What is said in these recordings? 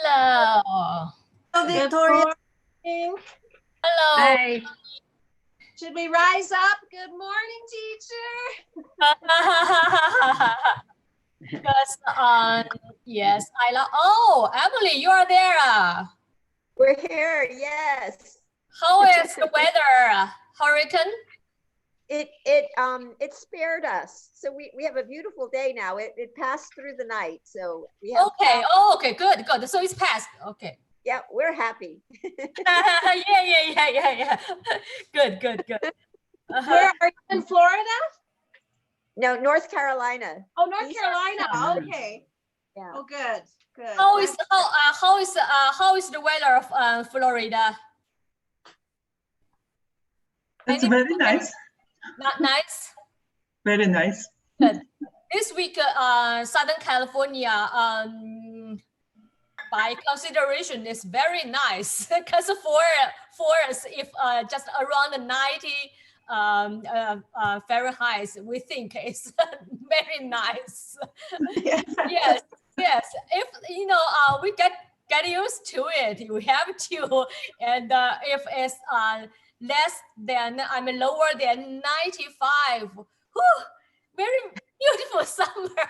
Hello. Hello, Victoria. Good Hello. Hi. Should we rise up? Good morning, teacher. Yes, I love. Oh, Emily, you are there. We're here. Yes. How is the weather? Hurricane? It spared us. So we have a beautiful day now. It passed through the night. So we have okay. Oh, okay, good. So it's passed. Okay. Yeah, we're happy. yeah. Good. Where are you in Florida? No, North Carolina. Oh, North Carolina. Okay. Yeah. Oh, good. How is the weather of Florida? That's very nice. Not nice. Very nice. Good. This week, Southern California, by consideration, is very nice because for us, if just around 90 Fahrenheit, we think it's very nice. Yes. If we get used to it, we have to. And if it's less than lower than 95, whew, very beautiful summer.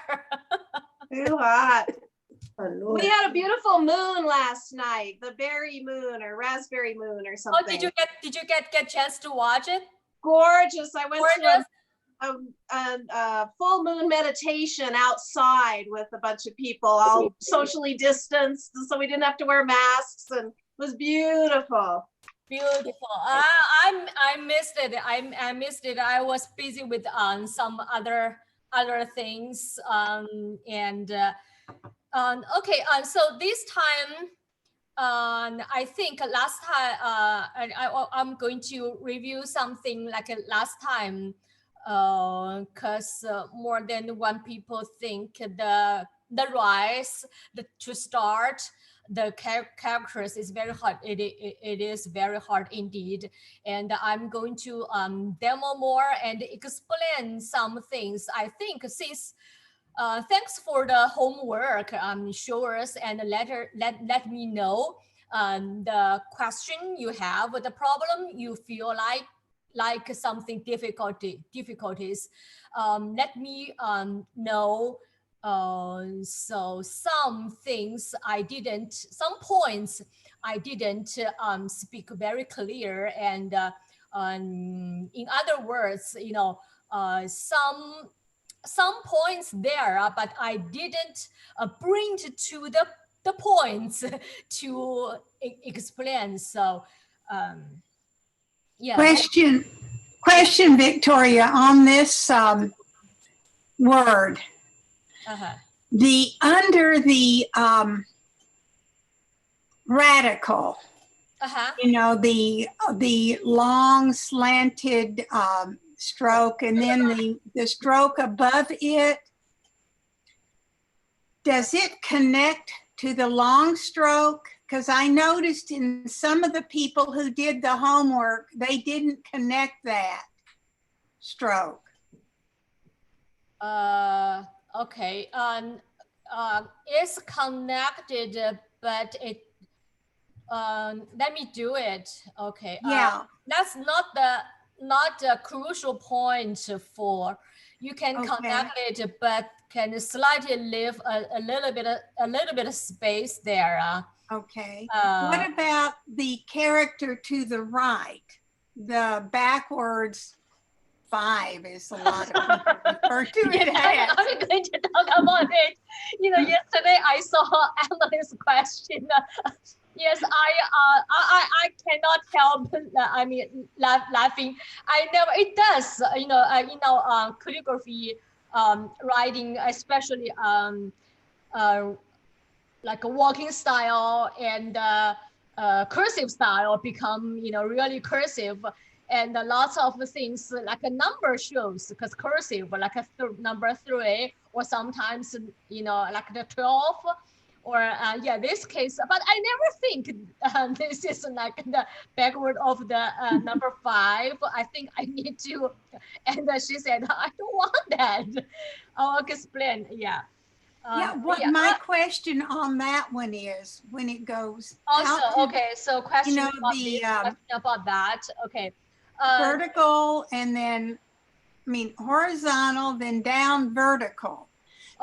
Too hot. We had a beautiful moon last night, the berry moon or raspberry moon or something. Oh, did you get chance to watch it? Gorgeous. I went to a full moon meditation outside with a bunch of people, all socially distanced, so we didn't have to wear masks, and it was beautiful. Beautiful. I missed it. I missed it. I was busy with some other things. So this time, I think last time I'm going to review something like last time, because more than one people think the rise to start the characters is very hard. It is very hard indeed, and I'm going to demo more and explain some things. I think since thanks for the homework, show us and let me know the question you have, the problem you feel like something difficulties. Let me know. So some points I didn't speak very clear, and in other words, some points there, but I didn't bring to the points to explain. So yeah. Question, Victoria, on this word. Under the radical, the long slanted stroke, and then the stroke above it, does it connect to the long stroke? Because I noticed in some of the people who did the homework, they didn't connect that stroke. Okay, it's connected, but it let me do it. Okay. Yeah. That's not the crucial point for you can connect it, but can slightly leave a little bit of space there. Okay. What about the character to the right? The backwards 5 is a lot of people refer to it as. I'm going to talk about it. Yesterday I saw Emily's question. Yes, I cannot help. Laughing. I know it does. Calligraphy, writing, especially like a walking style and cursive style become really cursive, and lots of things like a number shows, because cursive like a number 3, or sometimes like the 12. Or this case, but I never think this is like the backward of the number 5. I think I need to, and she said, I don't want that. I'll explain. Yeah. Yeah, what my question on that one is, when it goes Also, out to, okay, so question know, about the, this, question about that. Okay. vertical and then, I mean, horizontal, then down vertical.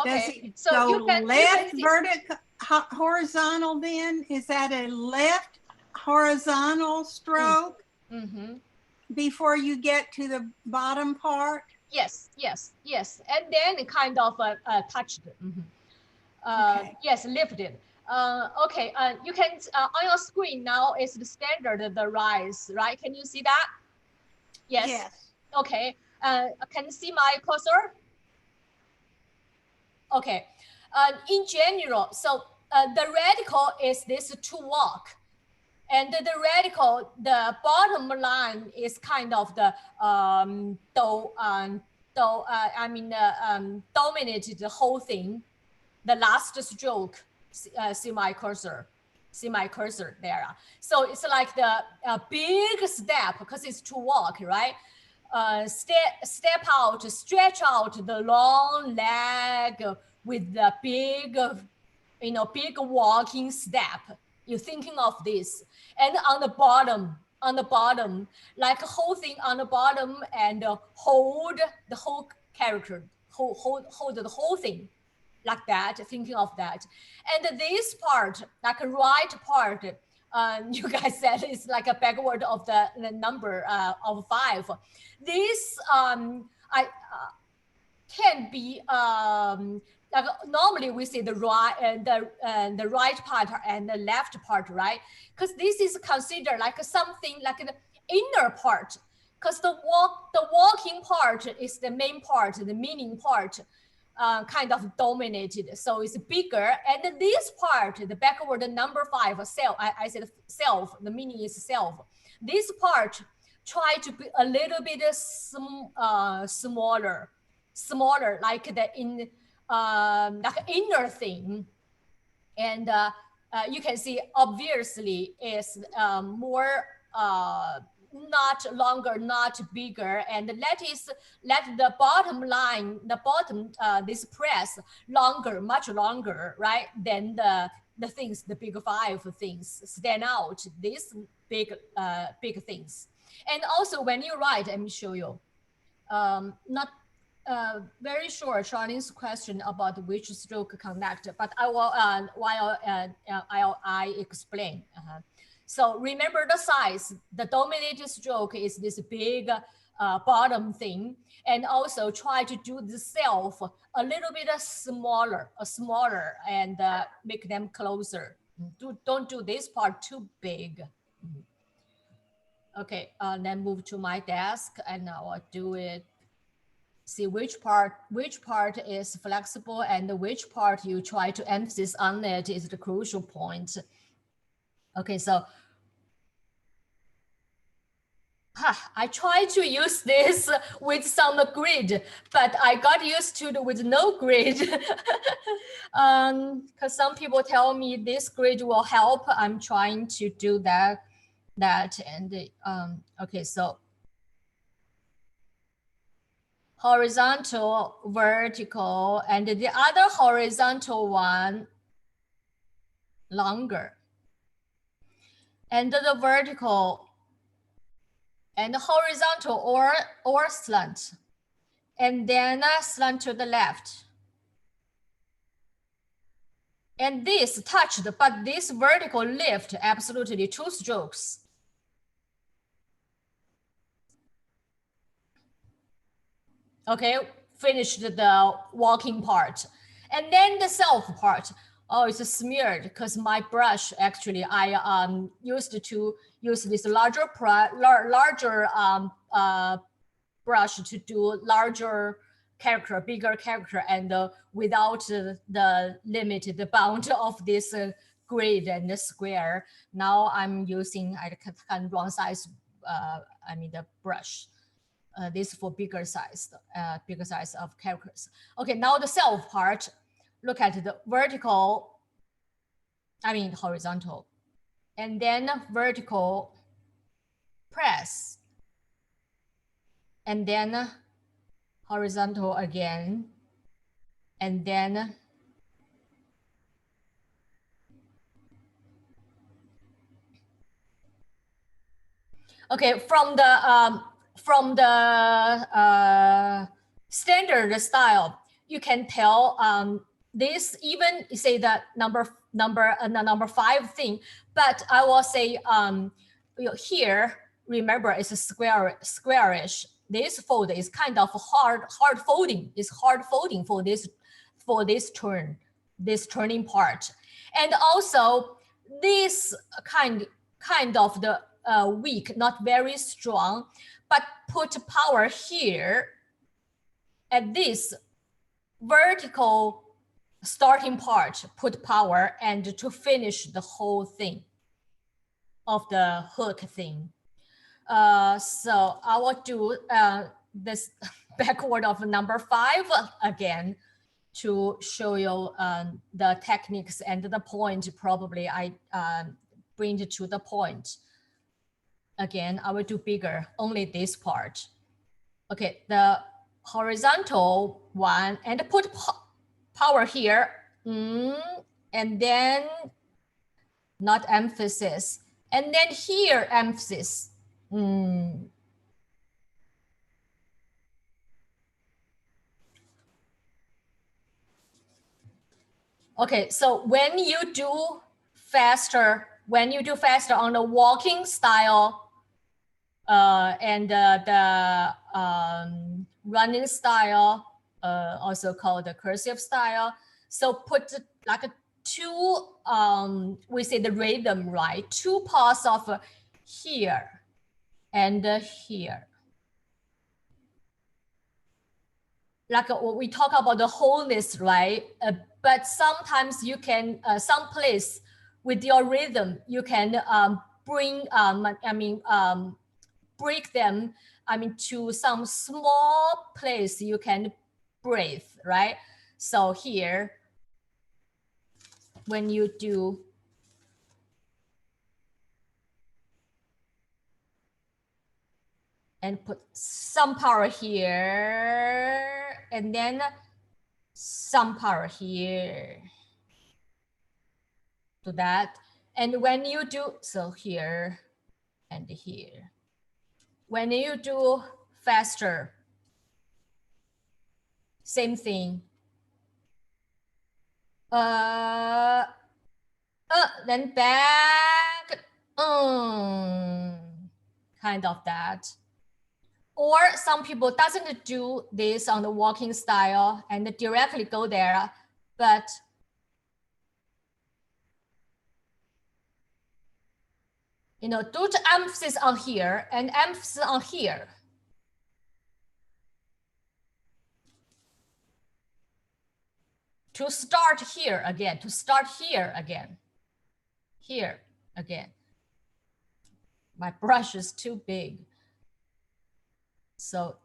Does Okay, it so go you can left see, vertical, horizontal then? Is that a left horizontal stroke before you get to the bottom part? yes, yes, yes, and then kind of touched. Okay. Yes, lifted. Okay, you can on your screen now is the standard the rise, right? Can you see that? Yes. Yes. Okay. Can you see my cursor? Okay. In general, so the radical is this to walk, and the radical, the bottom line is kind of the dominated the whole thing. The last stroke, see my cursor there. So it's like the big step because it's to walk, right? Step out, stretch out the long leg with the big, big walking step. You're thinking of this, and on the bottom, like a whole thing on the bottom, and hold the whole character, hold the whole thing, like that, thinking of that. And this part, like a right part, you guys said it's like a backward of the number of 5. This can be like normally we say the right the right part and the left part, right? Because this is considered like something like the inner part, because the walking part is the main part, the meaning part. Kind of dominated, so it's bigger. And this part, the backward number 5, self, I said self, the meaning is self. This part try to be a little bit smaller, like the like inner thing. And you can see obviously is more not longer, not bigger, and let the bottom line, the bottom this press longer, much longer, right? Then the things, the big 5 things stand out. These big things. And also when you write, let me show you. Not very sure Charlene's question about which stroke connect, but I will while I explain. So remember the size. The dominated stroke is this big bottom thing, and also try to do the self a little bit smaller, and make them closer. Don't do this part too big. Okay, then move to my desk, and I will do it. See which part is flexible and which part you try to emphasize on it is the crucial point. Okay, so I try to use this with some grid, but I got used to it with no grid. Because some people tell me this grid will help. I'm trying to do that. And okay, so horizontal, vertical, and the other horizontal one longer. And the vertical and horizontal or slant. And then slant to the left. And this touched, but this vertical lift, absolutely 2 strokes. Okay, finished the walking part. And then the self part. Oh, it's smeared because my brush, actually, I used to use this larger brush to do larger character, bigger character, and without the limited bound of this grid and the square. Now I'm using kind of wrong size, the brush. This for bigger size of characters. Okay, now the self part. Look at the vertical, horizontal, and then vertical press, and then horizontal again, and then Okay, from the standard style, you can tell this even say the number 5 thing, but I will say here, remember it's a squarish. This fold is kind of hard folding. It's hard folding for this turning part, and also this kind of the weak, not very strong, but put power here at this vertical starting part, put power, and to finish the whole thing of the hook thing. So I will do this backward of number 5 again to show you the techniques and the point. Probably I bring it to the point. Again, I will do bigger, only this part. Okay, the horizontal one, and put power here, and then not emphasis, and then here emphasis. Okay, so when you do faster on the walking style and the running style, also called the cursive style. So put like a 2, we say the rhythm, right? 2 parts of here and here. Like we talk about the wholeness, right? But sometimes you can, some place with your rhythm, you can bring, break them, to some small place you can breathe, right? So here, when you do, and put some power here, and then some power here, to that. And when you do, so here and here, when you do faster, same thing. Then back, kind of that. Or some people doesn't do this on the walking style and directly go there, but do the emphasis on here and emphasis on here. To start here again, here again. My brush is too big. So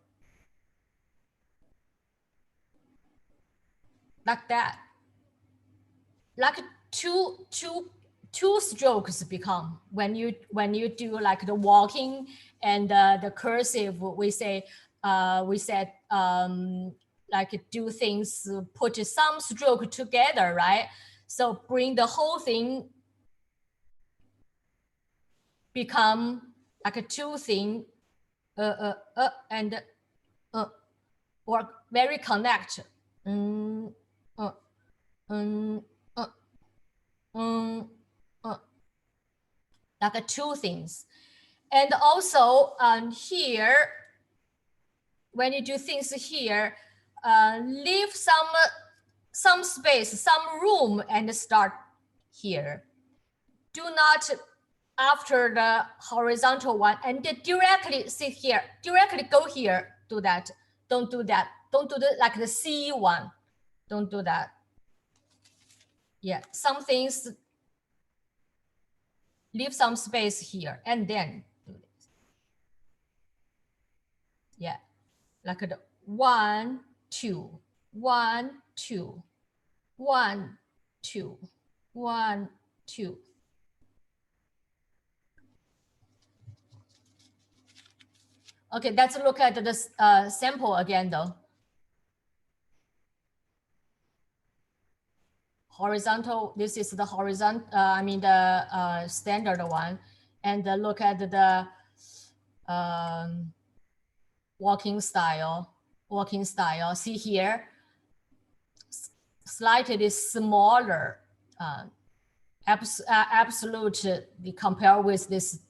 like that, like two strokes become when you do like the walking and the cursive. We said like do things, put some stroke together, right? So bring the whole thing become like a 2 thing, and or very connect. Like 2 things. And also here, when you do things here, leave some space, some room, and start here. Do not after the horizontal one and directly sit here, directly go here, do that. Don't do that. Don't do that like the C one. Don't do that. Yeah, some things, leave some space here and then do this. Yeah, like the 1, 2, 1, 2, 1, 2, 1, 2. Okay, let's look at this sample again though. Horizontal, this is the horizontal, the standard one. And look at the walking style. See here, slightly smaller, absolutely compared with this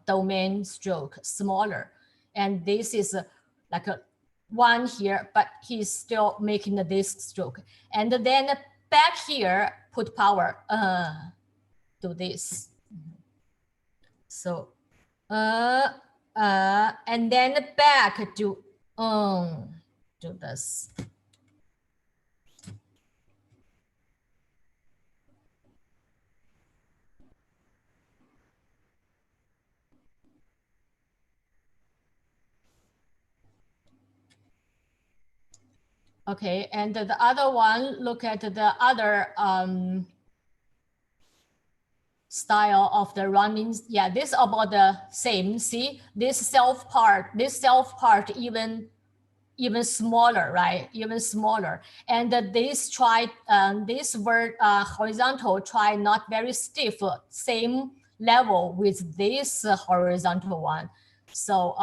domain stroke, smaller. And this is like a one here, but he's still making this stroke. And then back here, put power, do this. So, and then back to, do this. Okay, and the other one, look at the other style of the running. Yeah, this about the same. See, this self part even smaller, right? Even smaller. And this word horizontal try not very stiff, same level with this horizontal one. So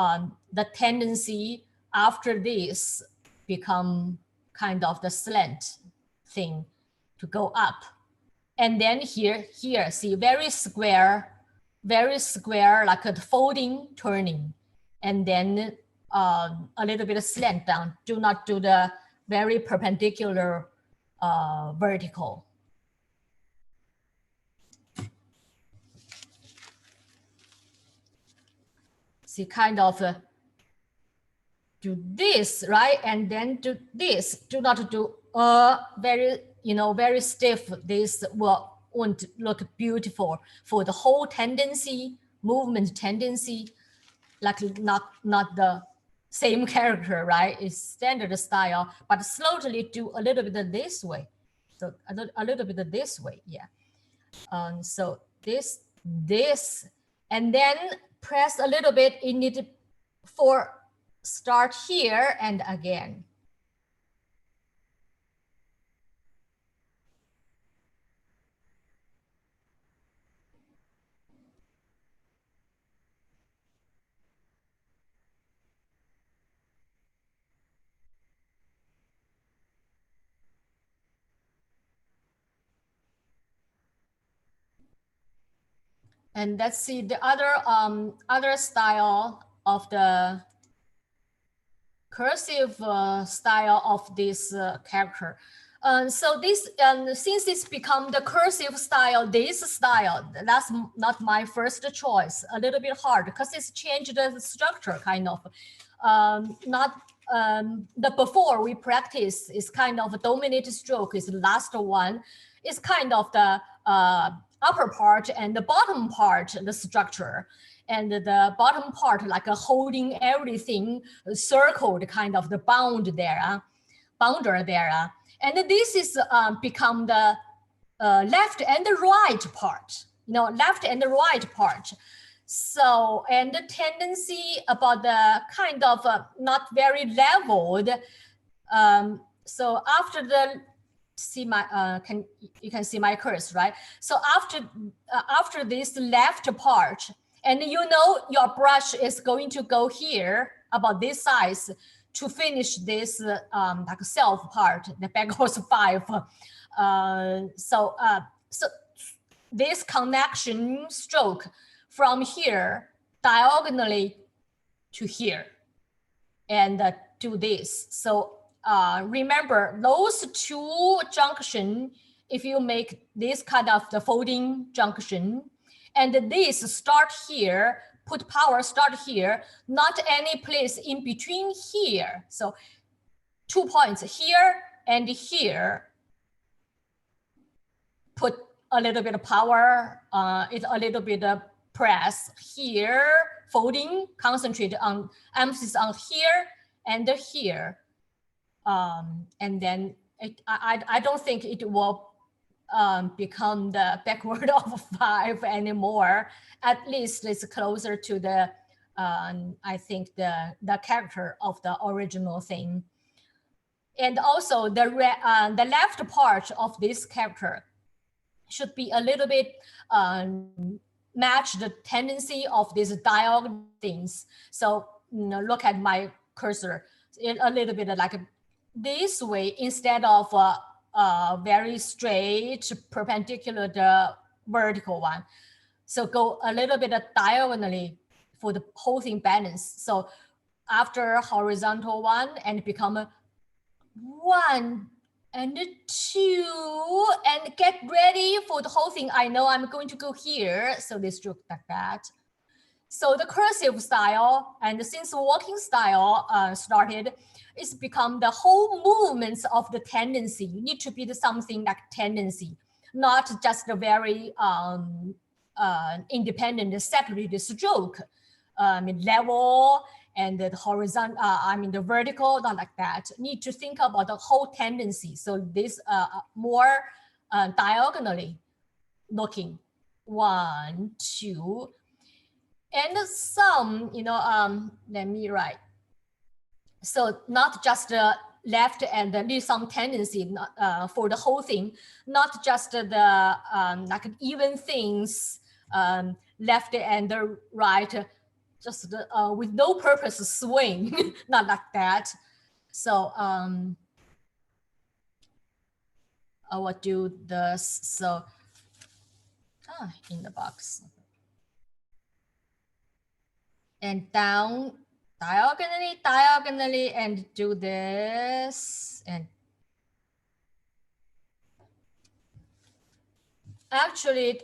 the tendency after this become kind of the slant thing to go up. And then here, see, very square, like a folding, turning. And then a little bit of slant down. Do not do the very perpendicular vertical. See, kind of do this, right? And then do this. Do not do very, very stiff. This won't look beautiful for the whole tendency, movement tendency, like not the same character, right? It's standard style, but slowly do a little bit this way. So a little bit this way, yeah. So this, and then press a little bit in it for start here and again. And let's see the other style of the cursive style of this character. So this, since it's become the cursive style, this style, that's not my first choice. A little bit hard because it's changed the structure kind of. The before we practice is kind of a dominated stroke is the last one. It's kind of the upper part and the bottom part, the structure. And the bottom part, like a holding everything circled, kind of the bounder there. And this is become the left and the right part, left and the right part. So, and the tendency about the kind of not very leveled. So after the, see my, you can see my cursor, right? So after this left part, and your brush is going to go here about this size to finish this like self part, the backwards 5. So this connection stroke from here diagonally to here and do this. So remember those two junction, if you make this kind of the folding junction, and this start here, put power start here, not any place in between here. So 2 points here and here, put a little bit of power, it's a little bit of press here, folding, concentrate on, emphasis on here and here. And then I don't think it will become the backward of 5 anymore. At least it's closer to the, I think the character of the original thing. And also the left part of this character should be a little bit match the tendency of these diagonal things. So look at my cursor, a little bit like this way instead of very straight perpendicular the vertical one. So go a little bit diagonally for the whole thing balance. So after horizontal one and become a 1 and 2 and get ready for the whole thing. I know I'm going to go here. So this stroke like that. So the cursive style, and since walking style started, it's become the whole movements of the tendency. You need to be something like tendency, not just a very independent, separate stroke, level and the horizontal, the vertical, not like that. Need to think about the whole tendency. So this more diagonally looking, 1, 2. And some, let me write. So not just left and leave some tendency for the whole thing, not just the like even things left and the right, just with no purpose swing, not like that. So I will do this. So in the box. And down diagonally, and do this. And actually,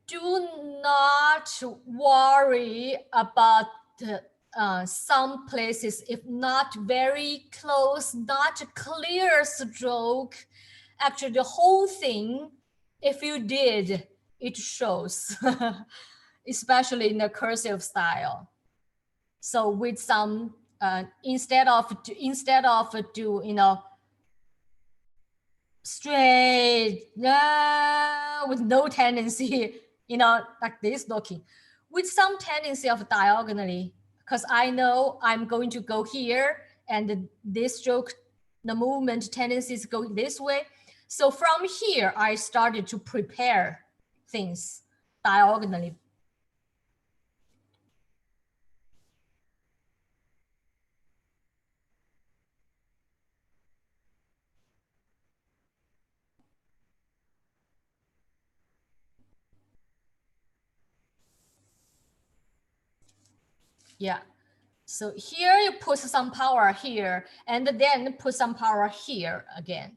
do not worry about some places if not very close, not clear stroke. Actually, the whole thing, if you did, it shows. Especially in the cursive style. So with some instead of do straight with no tendency, like this looking, with some tendency of diagonally, because I know I'm going to go here and this stroke, the movement tendencies go this way. So from here, I started to prepare things diagonally. Yeah, so here you put some power here and then put some power here again.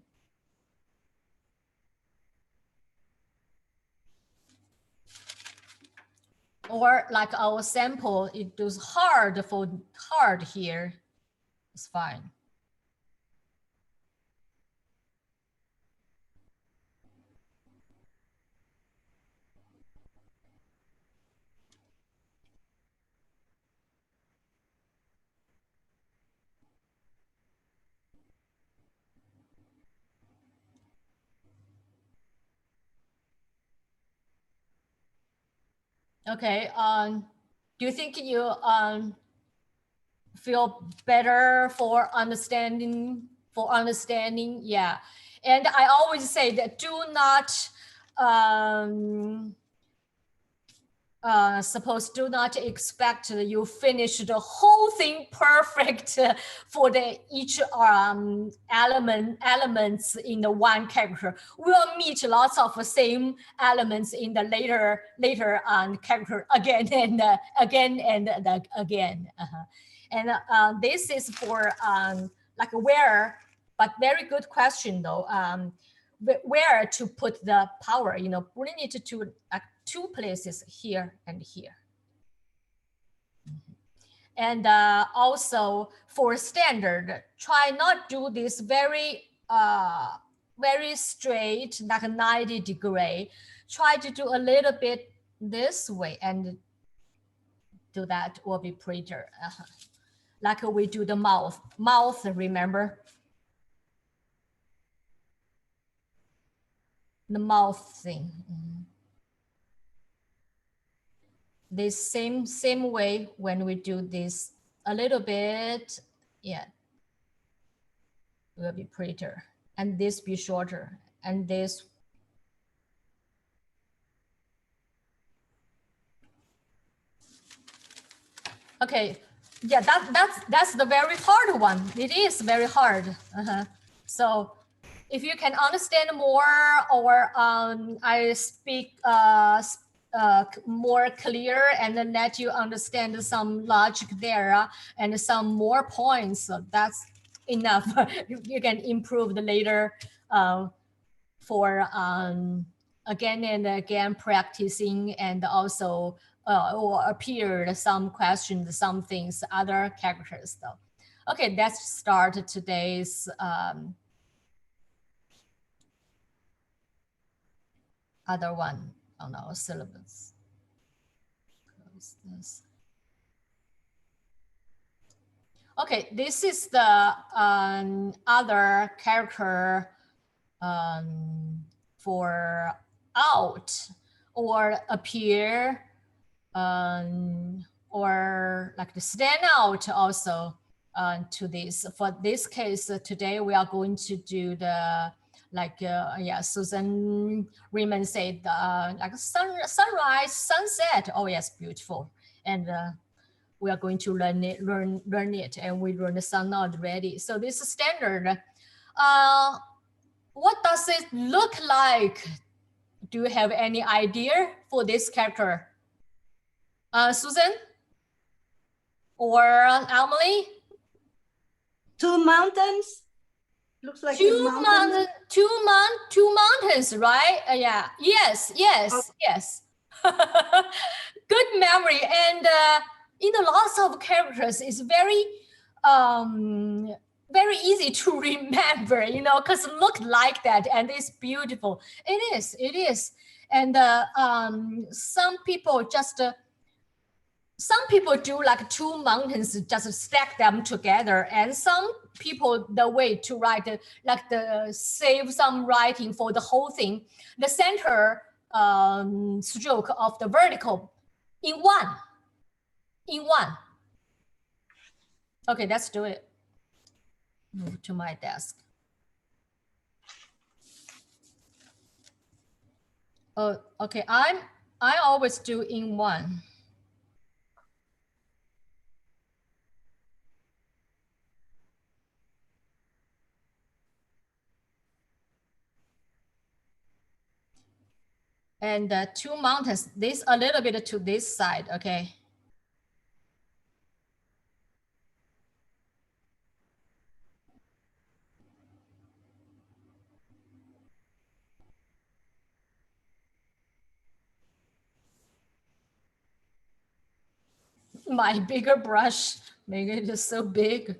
Or like our sample, it does hard for hard here. It's fine. Okay, do you think you feel better for understanding? Yeah. And I always say that do not do not expect you finish the whole thing perfect for the each elements in the one character. We'll meet lots of same elements in the later character again and again and again. And this is for like where, but very good question though. Where to put the power, bring it to two places, here and here. And also for standard, try not do this very straight, like a 90 degree. Try to do a little bit this way, and do that will be prettier. Like we do the mouth, remember? The mouth thing. This same way when we do this a little bit, yeah, will be prettier, and this be shorter, and this Okay, yeah, that's the very hard one. It is very hard. So if you can understand more, or I speak more clear and then let you understand some logic there and some more points, so that's enough. You can improve the later for again and again practicing, and also or appeared some questions, some things, other characters though. Okay, let's start today's other one on our syllabus. Close this. Okay, this is the other character for out or appear, or like to stand out also to this. For this case, today we are going to do the yeah, Susan Riemann said like sunrise, sunset. Oh yes, beautiful. And we are going to learn it, and we learned some already. So this is standard. What does it look like? Do you have any idea for this character? Susan or Emily? Two mountains. Looks like Two mountains, right? Yeah. Yes. Yes. Good memory. And in the lots of characters, it's very very easy to remember, you know, because it look like that and it's beautiful. It is. And some people do like two mountains, just stack them together. And some people, the way to write, like save some writing for the whole thing, the center stroke of the vertical in one. Okay, let's do it. Move to my desk. Oh, okay. I always do in one. And two mountains, this a little bit to this side, okay? My bigger brush, maybe it is so big.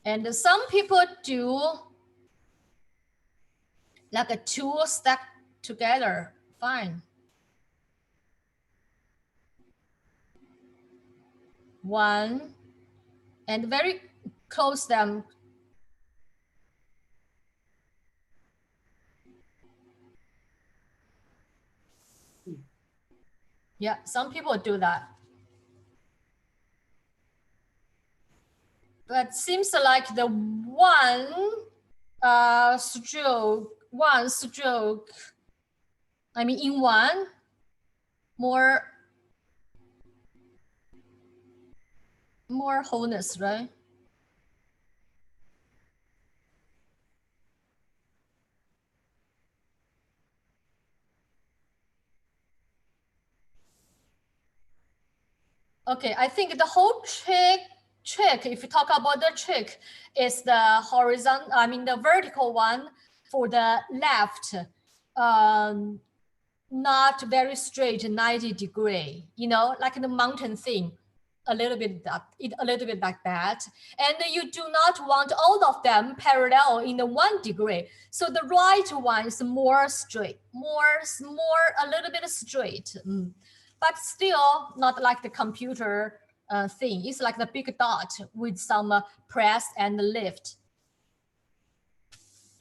And some people do like a two stack together, fine. One, and very close them. Yeah, some people do that. But seems like the one stroke, I mean in one, more wholeness, right? Okay, I think the whole trick, if you talk about the trick, is the horizontal, I mean the vertical one for the left, not very straight 90 degree, you know, like the mountain thing, a little bit like that. And you do not want all of them parallel in the 1 degree. So the right one is more straight, a little bit straight. But still not like the computer thing. It's like the big dot with some press and lift.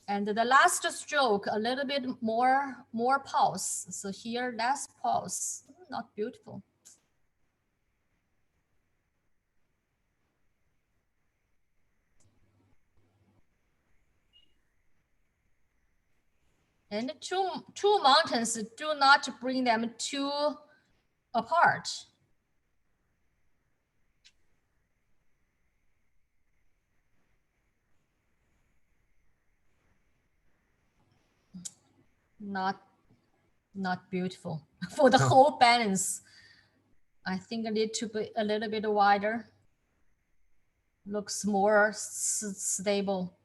And the last stroke, a little bit more pause. So here, less pause, not beautiful. And two mountains, do not bring them too apart. not beautiful. For the whole balance, I think I need to be a little bit wider. Looks more stable.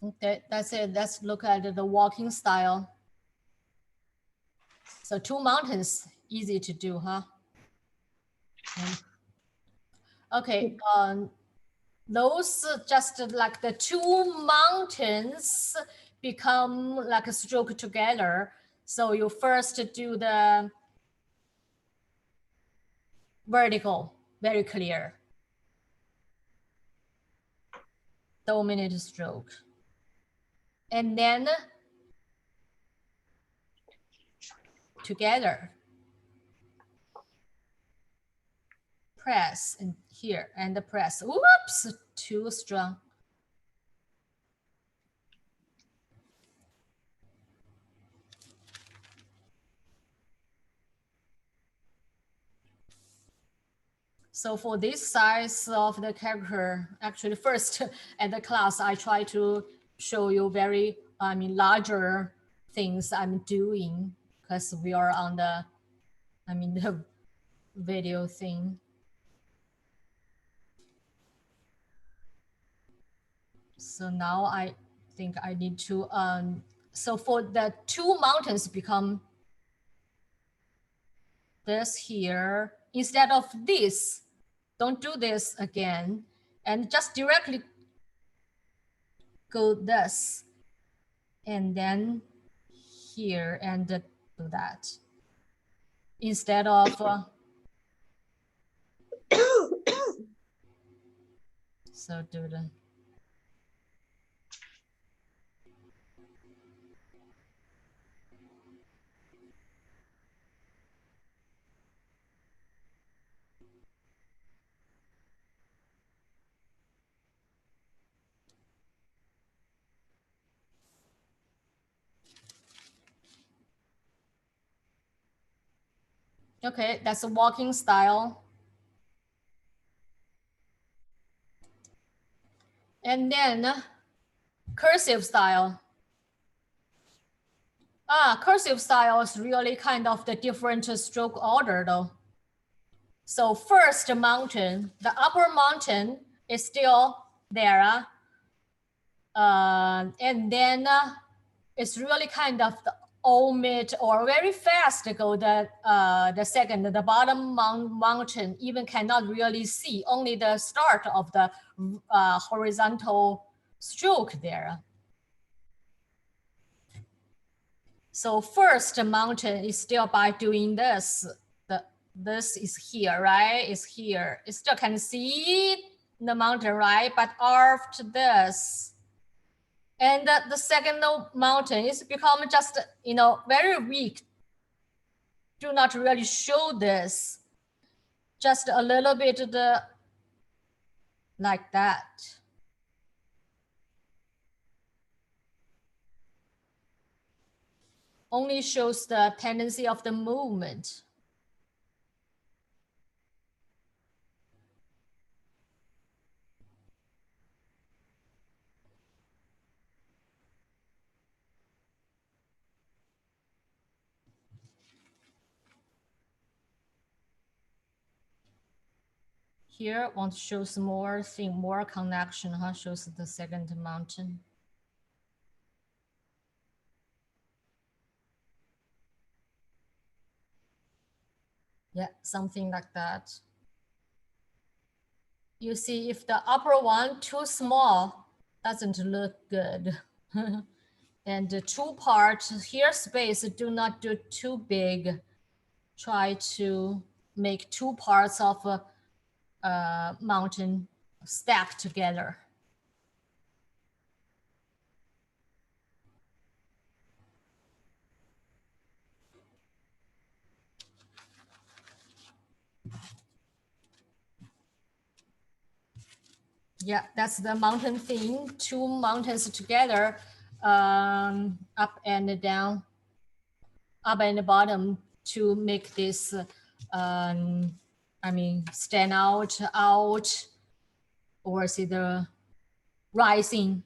Okay, that's it. Let's look at the walking style. So 2 mountains, easy to do, huh? Okay, those just like the 2 mountains become like a stroke together. So you first do the vertical, very clear. Dominant stroke. And then together. Press and here and the press. Whoops, too strong. So for this size of the character, actually first at the class, I try to show you very, larger things I'm doing because we are on the, the video thing. So now I think I need to, so for the 2 mountains become this here, instead of this, don't do this again, and just directly go this, and then here and do that. Instead of, so do the, okay, that's a walking style. And then cursive style. Cursive style is really kind of the different stroke order though. So first mountain, the upper mountain is still there. And then it's really kind of the omit or very fast to go the second, the bottom mountain even cannot really see, only the start of the horizontal stroke there. So first mountain is still by doing this. This is here, right? It's here. You still can see the mountain, right? But after this, and the second mountain is become just, very weak. Do not really show this. Just a little bit like that. Only shows the tendency of the movement. Here want to show some more thing, more connection, huh? Shows the second mountain. Yeah, something like that. You see, if the upper one too small, doesn't look good. And the 2 parts here space, do not do too big. Try to make 2 parts of a mountain stacked together. Yeah, that's the mountain thing. Two mountains together, up and down, up and bottom to make this, I mean, stand out, or see the rising.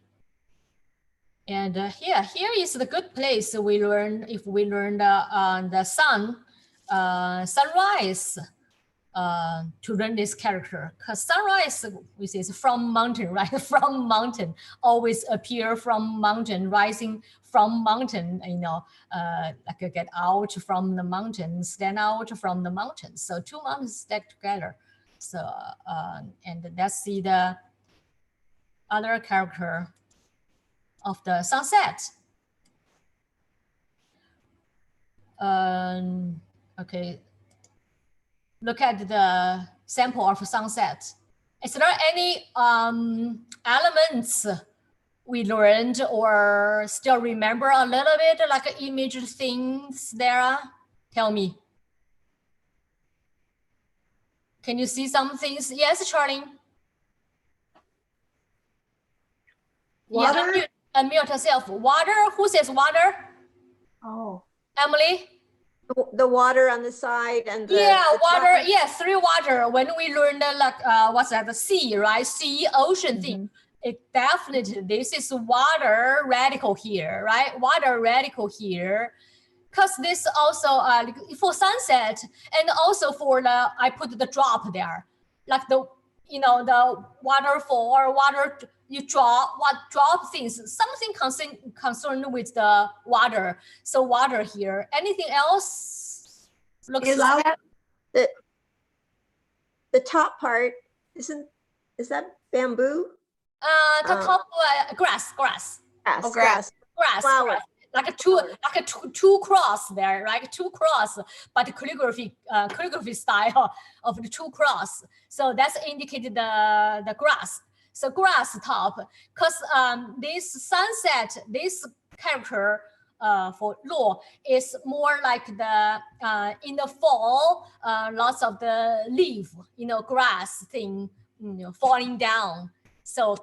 And here is the good place we learn. If we learn the sunrise. To learn this character, because sunrise we say is from mountain, right? From mountain, always appear from mountain, rising from mountain, you know, like get out from the mountain, stand out from the mountain. So two mountains stacked together. So and let's see the other character of the sunset. Okay, look at the sample of sunset. Is there any elements we learned or still remember a little bit, like image things there? Tell me. Can you see some things? Yes, Charlie? Water? Yeah, unmute yourself. Water? Who says water? Oh. Emily? The water on the side and the yeah, the water. tropics. Yeah, three water. When we learned like what's that? The sea, right? Sea, ocean thing. It definitely this is water radical here, right? Water radical here, because this also for sunset and also for the I put the drop there, like the the waterfall or water you drop things, something concerned with the water. So water here. Anything else? Looks Is like that The top part is that bamboo? the top grass. Grass, Oh, grass. Flower. Grass. Like a two cross there, right? Two cross, but calligraphy style of the two cross. So that's indicated the grass. So grass top, because this sunset, this character for Luo is more like the in the fall, lots of the leaf, grass thing, falling down. So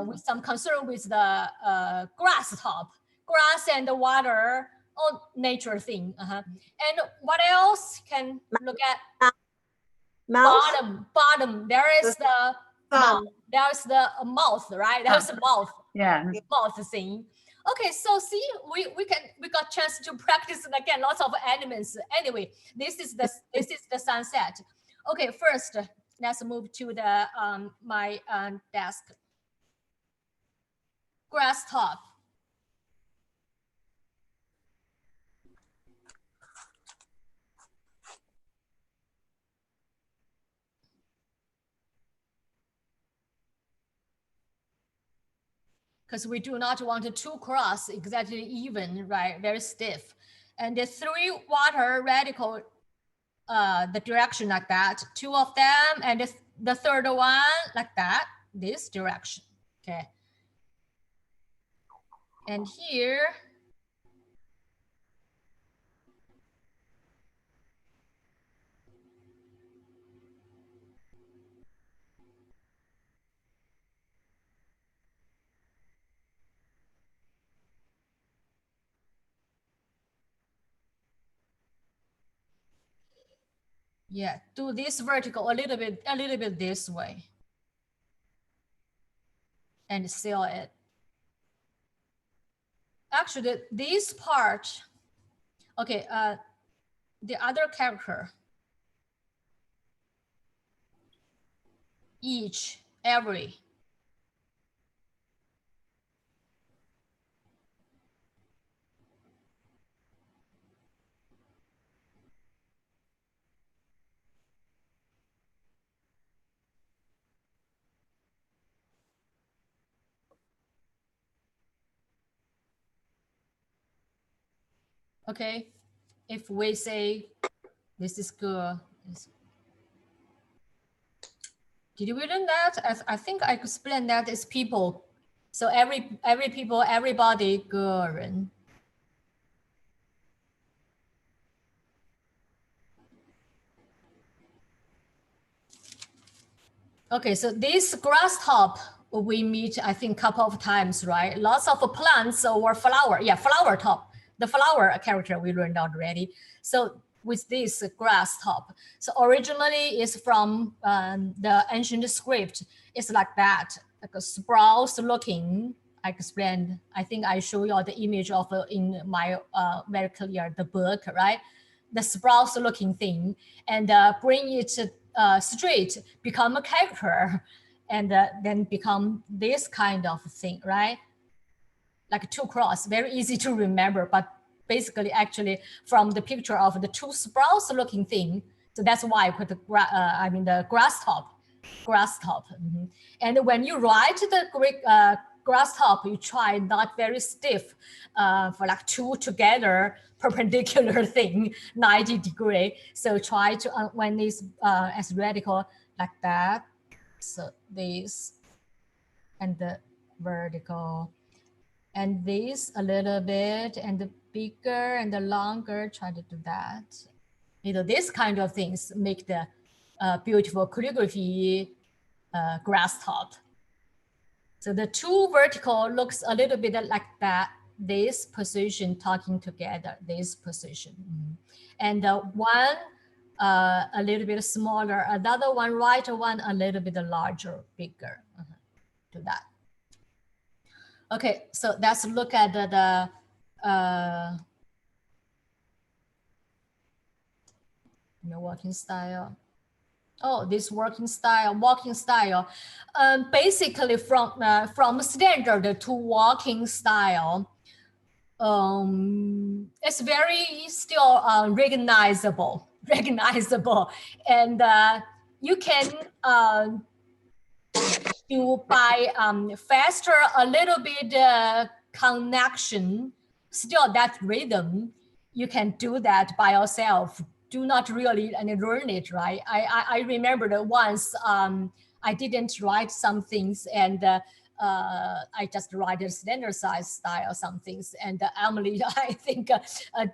with some concern with the grass top. Grass and the water, all nature thing. And what else can look at? Mouse. Bottom. There is the mouth. There's the mouth, right? There's the mouth. Yeah. Mouth thing. Okay, so see, we got chance to practice again. Lots of elements. Anyway, this is the sunset. Okay, first let's move to the my desk. Grass top. Because we do not want the two cross exactly even, right? Very stiff. And the three water radical, the direction like that, two of them, and the third one like that, this direction, okay? And here, yeah, do this vertical a little bit this way. And seal it. Actually, this part, okay, the other character, each, every. Okay, if we say this is good. Did we learn that? I think I explained that is people. So every people, everybody, 个人. Okay, so this grass top we meet, I think, a couple of times, right? Lots of plants or flower. Yeah, flower top. The flower character we learned already. So with this grass top, so originally it's from the ancient script. It's like that, like a sprouts looking. I explained. I think I show you all the image of in my very clear the book, right? The sprouts looking thing, and bring it straight, become a character, and then become this kind of thing, right? Like two cross, very easy to remember, but basically actually from the picture of the two sprouts looking thing. So that's why I put the, the grass top. And when you write the Greek grass top, you try not very stiff for like two together perpendicular thing, 90 degree. So try to, when it's as radical like that. So this and the vertical. And this a little bit, and the bigger and the longer, try to do that. You know, this kind of things make the beautiful calligraphy grass top. So the two vertical looks a little bit like that, this position talking together, this position. And one a little bit smaller, another one, right one, a little bit larger, bigger, to that. Okay, so let's look at the walking style. Oh, this walking style. Basically from standard to walking style, it's very still recognizable, and you can do by faster a little bit connection, still that rhythm, you can do that by yourself. Do not really learn it, right? I remember that once I didn't write some things, and I just write a standard size style some things, and Emily, I think,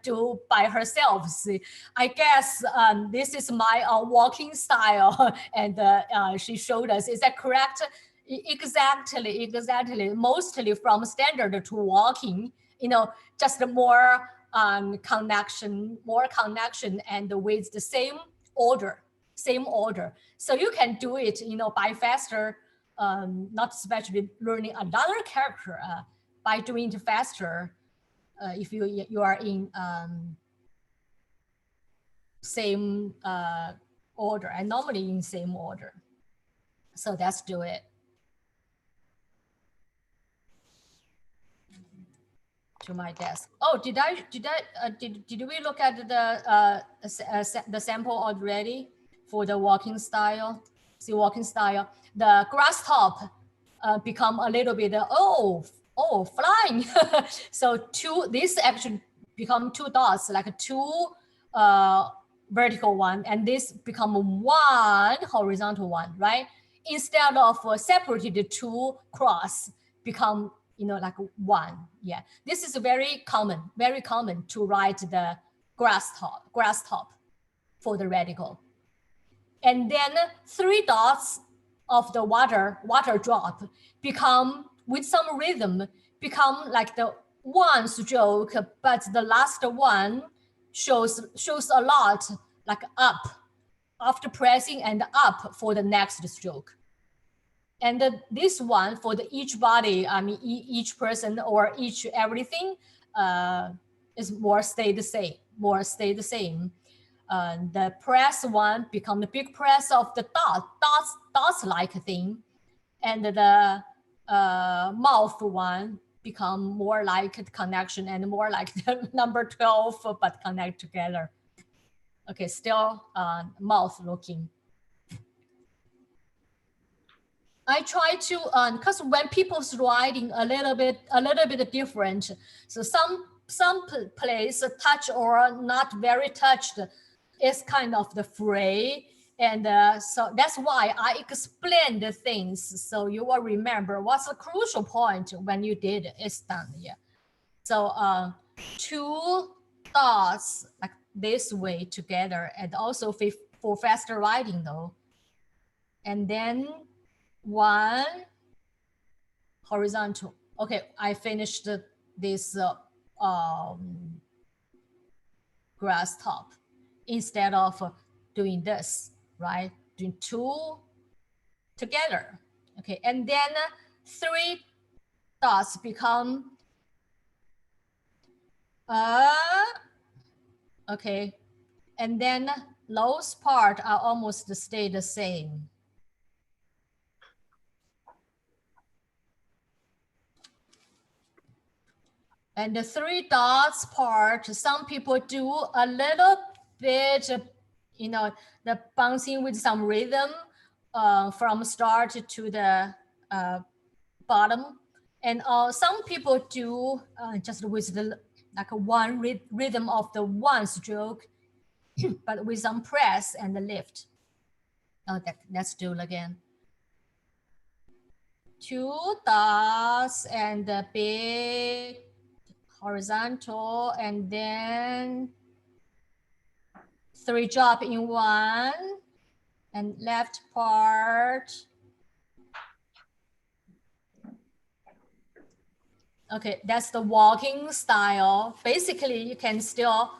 do by herself. See, I guess this is my walking style, and she showed us. Is that correct? Exactly. Mostly from standard to walking, you know, just more connection, and with the same order. So you can do it, you know, by faster, not especially learning another character, by doing it faster. If you are in same order, and normally in same order. So let's do it. To my desk. Oh, did we look at the sample already for the walking style? See, walking style, the grass top become a little bit flying. So this actually become two dots, like two vertical one, and this become one horizontal one, right? Instead of separated two cross, become, you know, like one. Yeah, this is very common to write the grass top for the radical. And then three dots of the water drop become, with some rhythm, become like the one stroke, but the last one shows a lot like up, after pressing, and up for the next stroke. And this one for the each body, I mean, each person or each everything is more stay the same. The press one become the big press of the dots like thing, and the mouth one become more like the connection, and more like the number 12, but connect together. Okay, still mouth looking. I try to, because when people's writing a little bit different, so some place touch or not very touched is kind of the fray, and so that's why I explain the things, so you will remember what's the crucial point when you did it's done. Yeah. So two dots like this way together, and also for faster writing though. and then 1 horizontal. Okay, I finished this grass top instead of doing this, right? Doing 2 together. Okay, and then 3 dots become okay, and then those parts are almost stay the same. And the 3 dots part, some people do a little bit, you know, the bouncing with some rhythm from start to the bottom. And some people do just with the like one rhythm of the 1 stroke, but with some press and the lift. Let's do it again. 2 dots and the big horizontal, and then 3 drop in 1 and left part. Okay, that's the walking style. Basically, you can still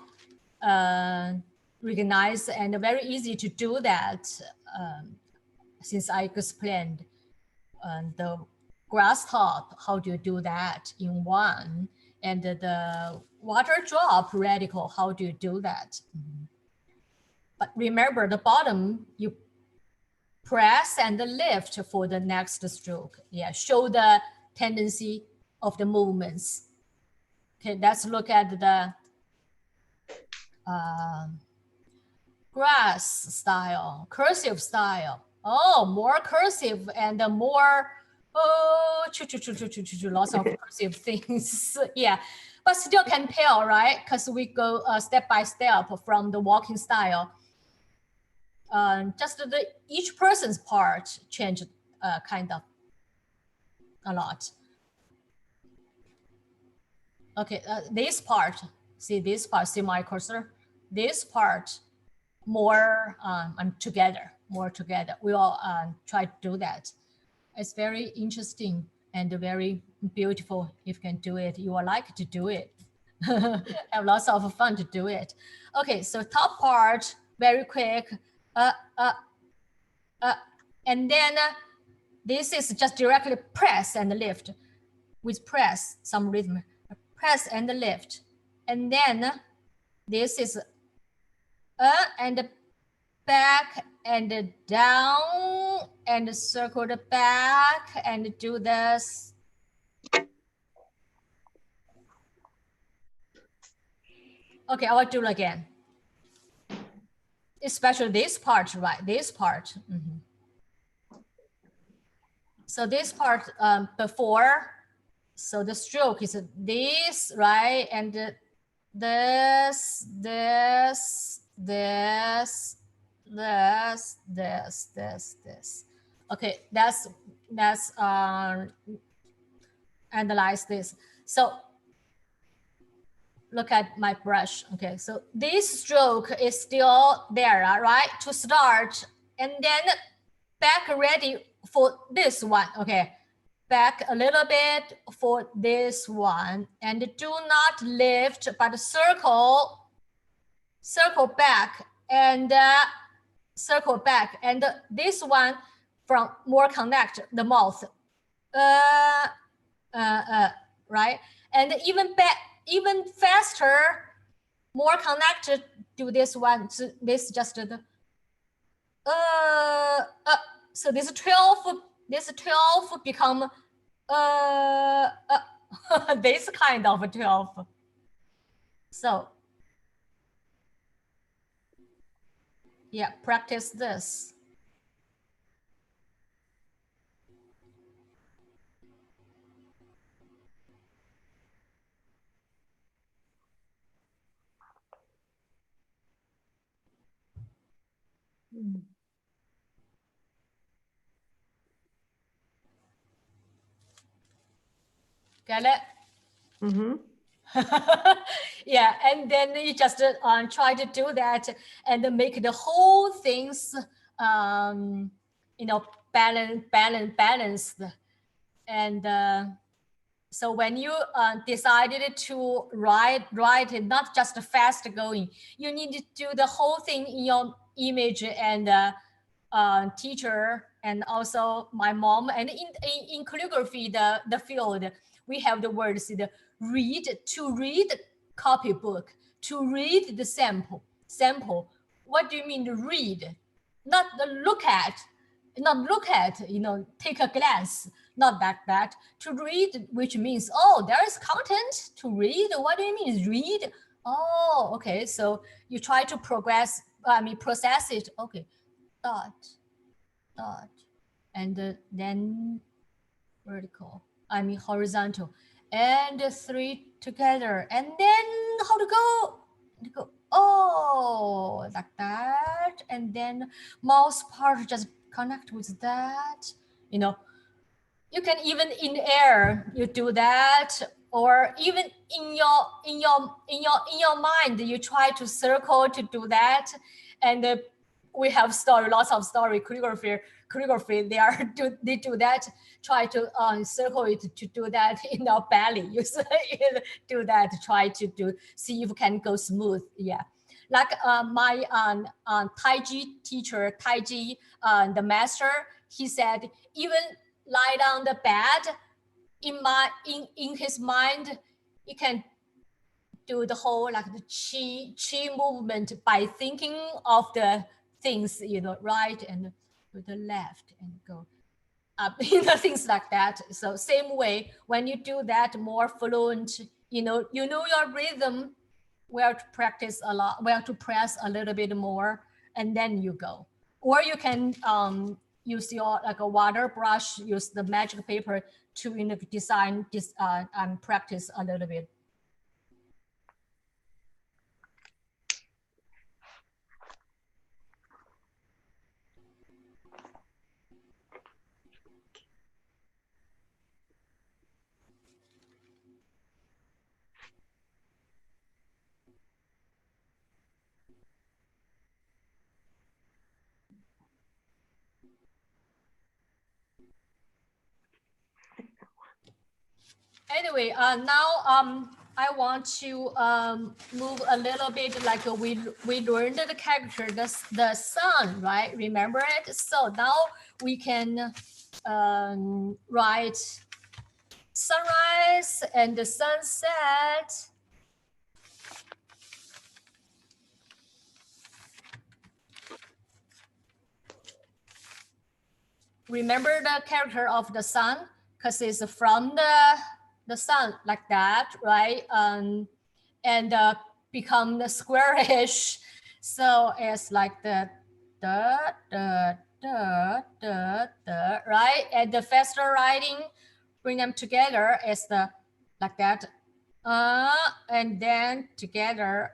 recognize, and very easy to do that since I explained the grass top, how do you do that in 1, and the water drop radical, how do you do that? But remember the bottom, you press and lift for the next stroke. Yeah, show the tendency of the movements. Okay, let's look at the grass style, cursive style. Oh, more cursive and more, lots of cursive things. Yeah, but still can tell, right? Because we go step by step from the walking style. Just each person's part changed kind of a lot. Okay, this part, see this part, see my cursor? This part, more together, more together. We all try to do that. It's very interesting and very beautiful. If you can do it, you will like to do it. Have lots of fun to do it. Okay, so top part, very quick. And then this is just directly press and lift with press, some rhythm, press and lift. And then this is and back and down and circle the back and do this. Okay, I will do it again. Especially this part, right? This part. So this part before, so the stroke is this, right? And this, this, this, this, this, this. Okay, that's analyze this. So look at my brush. Okay, so this stroke is still there, right? To start, and then back ready for this one. Okay, back a little bit for this one, and do not lift, but circle back and circle back, and this one from more connect the mouth, right? And even faster, more connected to this one. So this just the so this 12 become this kind of 12. So yeah, practice this. Get it? Yeah, and then you just try to do that and make the whole things you know, balanced. And so when you decided to write it, not just fast going, you need to do the whole thing in your image. And teacher and also my mom, and in calligraphy, the field, we have the words, to read copybook, to read the sample. What do you mean to read? Not look at, you know, take a glance, not that. To read, which means, oh, there is content to read. What do you mean read? Oh, okay. So you try to process it. Okay, dot, and then vertical, horizontal, and 3 together, and then how to go, oh, like that, and then mouse part just connect with that, you know. You can even in air, you do that, or even in your mind, you try to circle to do that. And we have lots of story calligraphy. They do that. Try to circle it to do that in our belly. You do that. Try to see if you can go smooth. Yeah, like my Tai Chi teacher, the master, he said even lie down the bed, in his mind, you can do the whole like the chi movement by thinking of the things, you know, right and to the left and go up, you know, things like that. So same way, when you do that more fluent, you know your rhythm, where to practice a lot, where to press a little bit more, and then you go. Or you can use your like a water brush, use the magic paper to, you know, design this and practice a little bit. Anyway, now I want to move a little bit, like we learned the character, the sun, right? Remember it? So now we can write sunrise and the sunset. Remember the character of the sun, because it's from the sun, like that, right? And become the squarish. So it's like the right? And the faster writing, bring them together is the like that. And then together.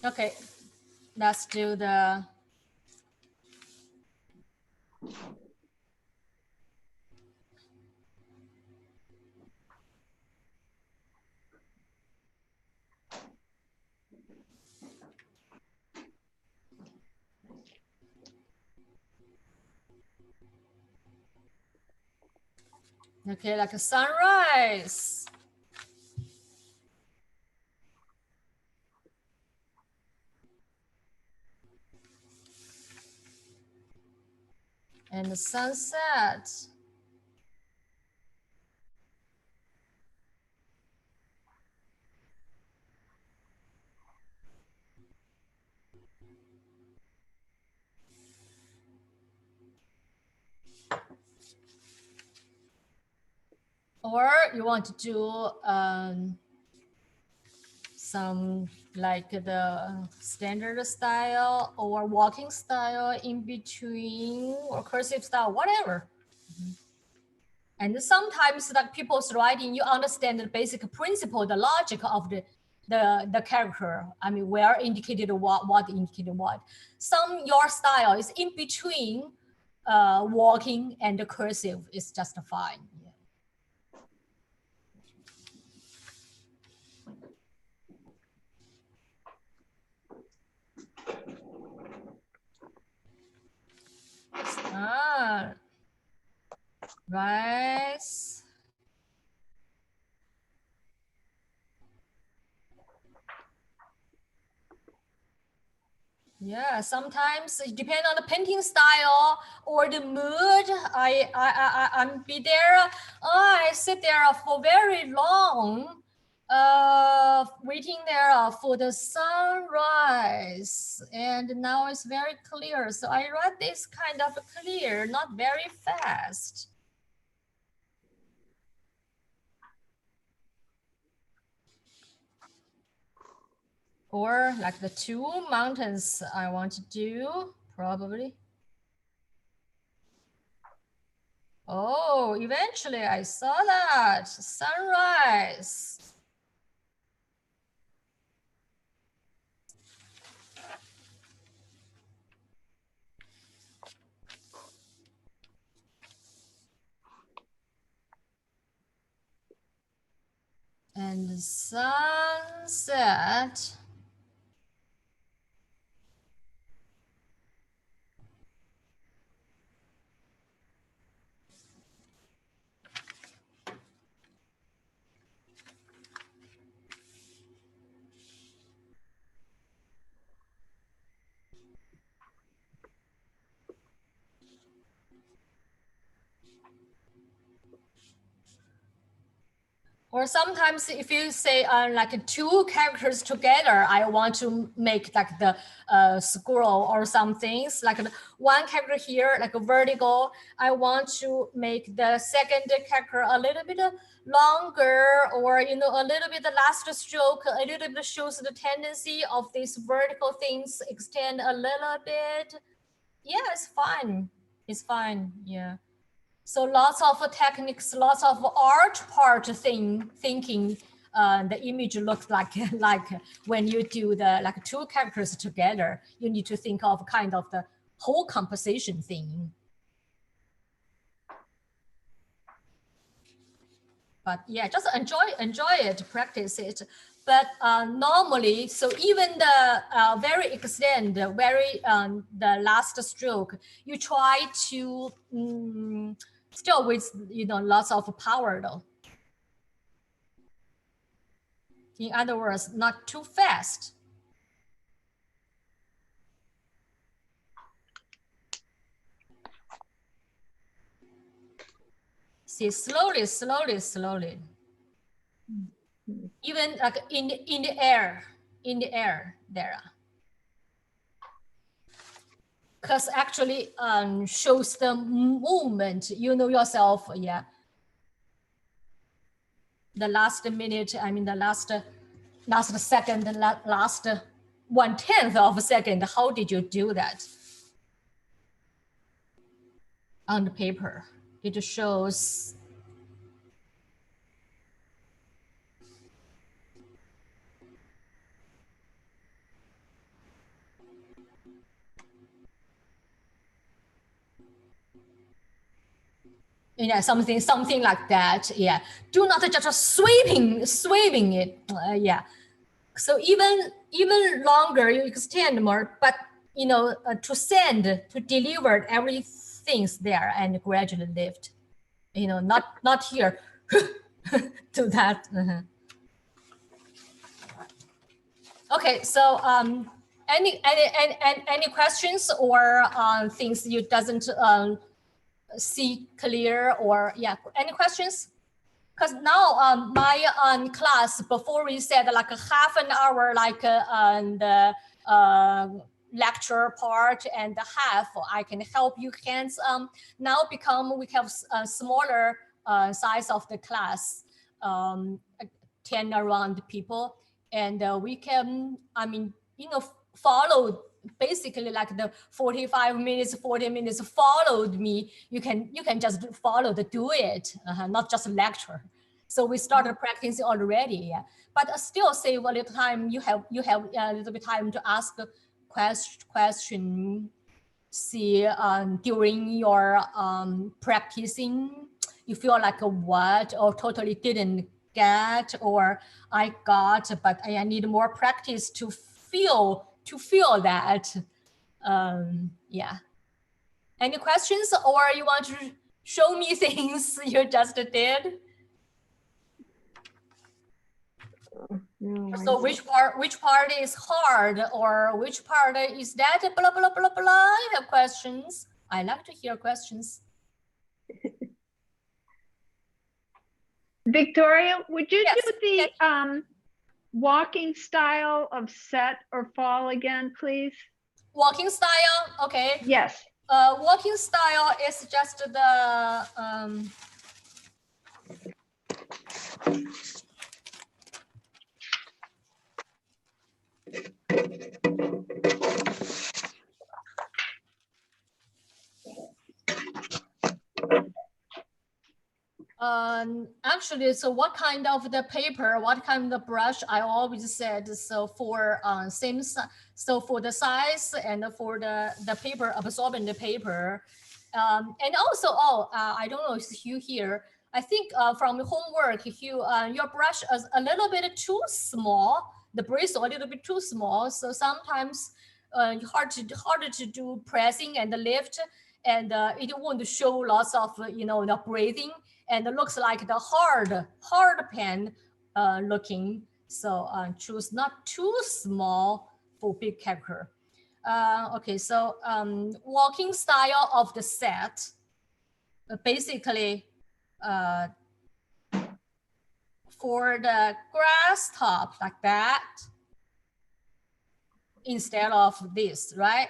Okay, let's do the. Okay, like a sunrise. And the sunset. Or you want to do some like the standard style or walking style in between, or cursive style, whatever. And sometimes like people's writing, you understand the basic principle, the logic of the character. I mean, where indicated what indicated what. Your style is in between walking and the cursive is just fine. Rise. Yeah, sometimes it depends on the painting style or the mood. I'm be there. I sit there for very long, waiting there for the sunrise. And now it's very clear. So I write this kind of clear, not very fast. Or like the two mountains I want to do, probably. Oh, eventually I saw that, sunrise. And the sunset. Or sometimes if you say like two characters together, I want to make like the squirrel or some things, like one character here, like a vertical. I want to make the second character a little bit longer, or you know, a little bit the last stroke, a little bit shows the tendency of these vertical things extend a little bit. Yeah, it's fine. It's fine. Yeah. So lots of techniques, lots of art part thinking. The image looks like when you do the like two characters together, you need to think of kind of the whole composition thing. But yeah, just enjoy it, practice it. But normally, so even the very extend, the last stroke, you try to still with lots of power though. In other words, not too fast. See, slowly, slowly, slowly. Even like in the air there. Because actually shows the movement, you know yourself, yeah. The last minute, I mean the last second, last 1/10 of a second, how did you do that? On the paper, it shows. Yeah, something like that. Yeah, do not just sweeping it. Yeah, so even longer you extend more, but you know to send, to deliver everything's there and gradually lift. You know, not here to that. Okay, so any questions or things you doesn't see clear, or yeah, any questions? Because now my class, before we said like a half an hour, like the lecture part and the half I can help you hands now we have a smaller size of the class, 10 around people, and we can, I mean, you know, follow basically like the 45 minutes, 40 minutes followed me. You can just follow the do it, not just lecture. So we started practicing already, yeah. But still save a little time. You have a little bit time to ask question. See, during your practicing, you feel like a what, or totally didn't get, or I got, but I need more practice to feel that. Yeah. Any questions, or you want to show me things you just did. No, So which part is hard, or which part is that blah blah blah blah? You have questions. I like to hear questions. Victoria, would you Yes, do the walking style of set or fall again, please? Walking style, okay. Yes. Walking style is just the actually, so what kind of the paper, what kind of brush? I always said, so for same size, so for the size and for the paper, absorbent paper, and also, I don't know if you here, I think from the homework, if you your brush is a little bit too small, the bristle a little bit too small, so sometimes harder to do pressing and the lift, and it won't show lots of the breathing, and it looks like the hard pen looking. So choose not too small for big character. Okay, so walking style of the set, basically for the grass top like that, instead of this, right?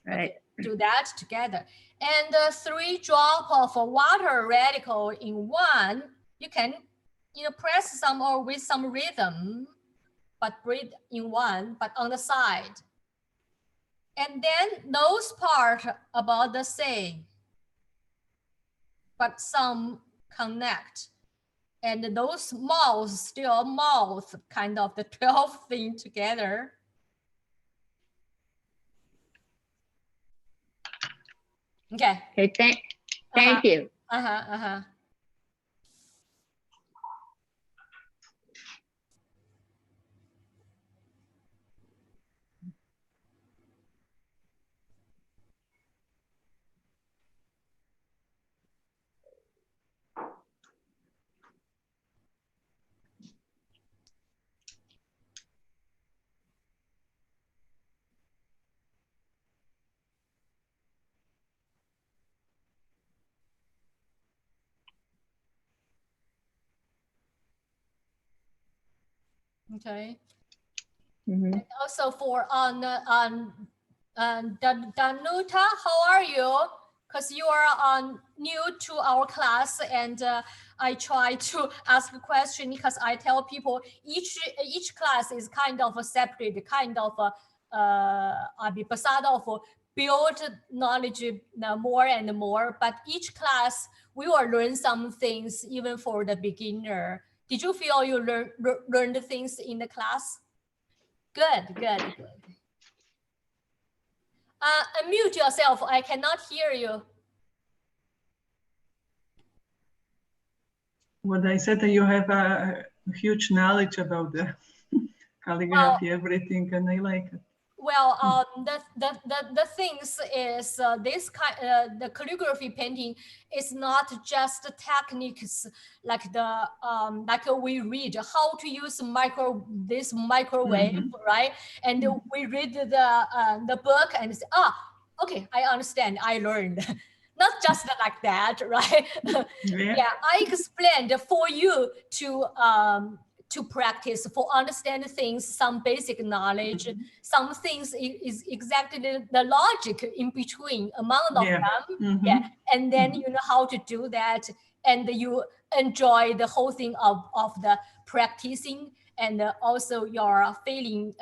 Right. Okay, do that together. And 3 drops of water radical in one, you can press some or with some rhythm, but breathe in one, but on the side. And then those part about the same, but some connect. And those mouths still mouth kind of the 12 thing together. Okay. Okay, thank you. Okay. Mhm. And also for Danuta, how are you? Because you are new to our class, and I try to ask a question because I tell people each class is kind of a separate kind of basada of build knowledge more and more. But each class we will learn some things even for the beginner. Did you feel you learned things in the class? Good, good, good. Unmute yourself. I cannot hear you. What I said, that you have a huge knowledge about the calligraphy, everything, and I like it. Well, the things is this kind the calligraphy painting is not just techniques like the like we read how to use microwave, right? And we read the book and say, okay, I understand, I learned. Not just like that, right? Yeah, I explained for you to practice, for understand things, some basic knowledge, some things is exactly the logic in between among of them. Yeah, and then you know how to do that, and you enjoy the whole thing of the practicing, and also your feeling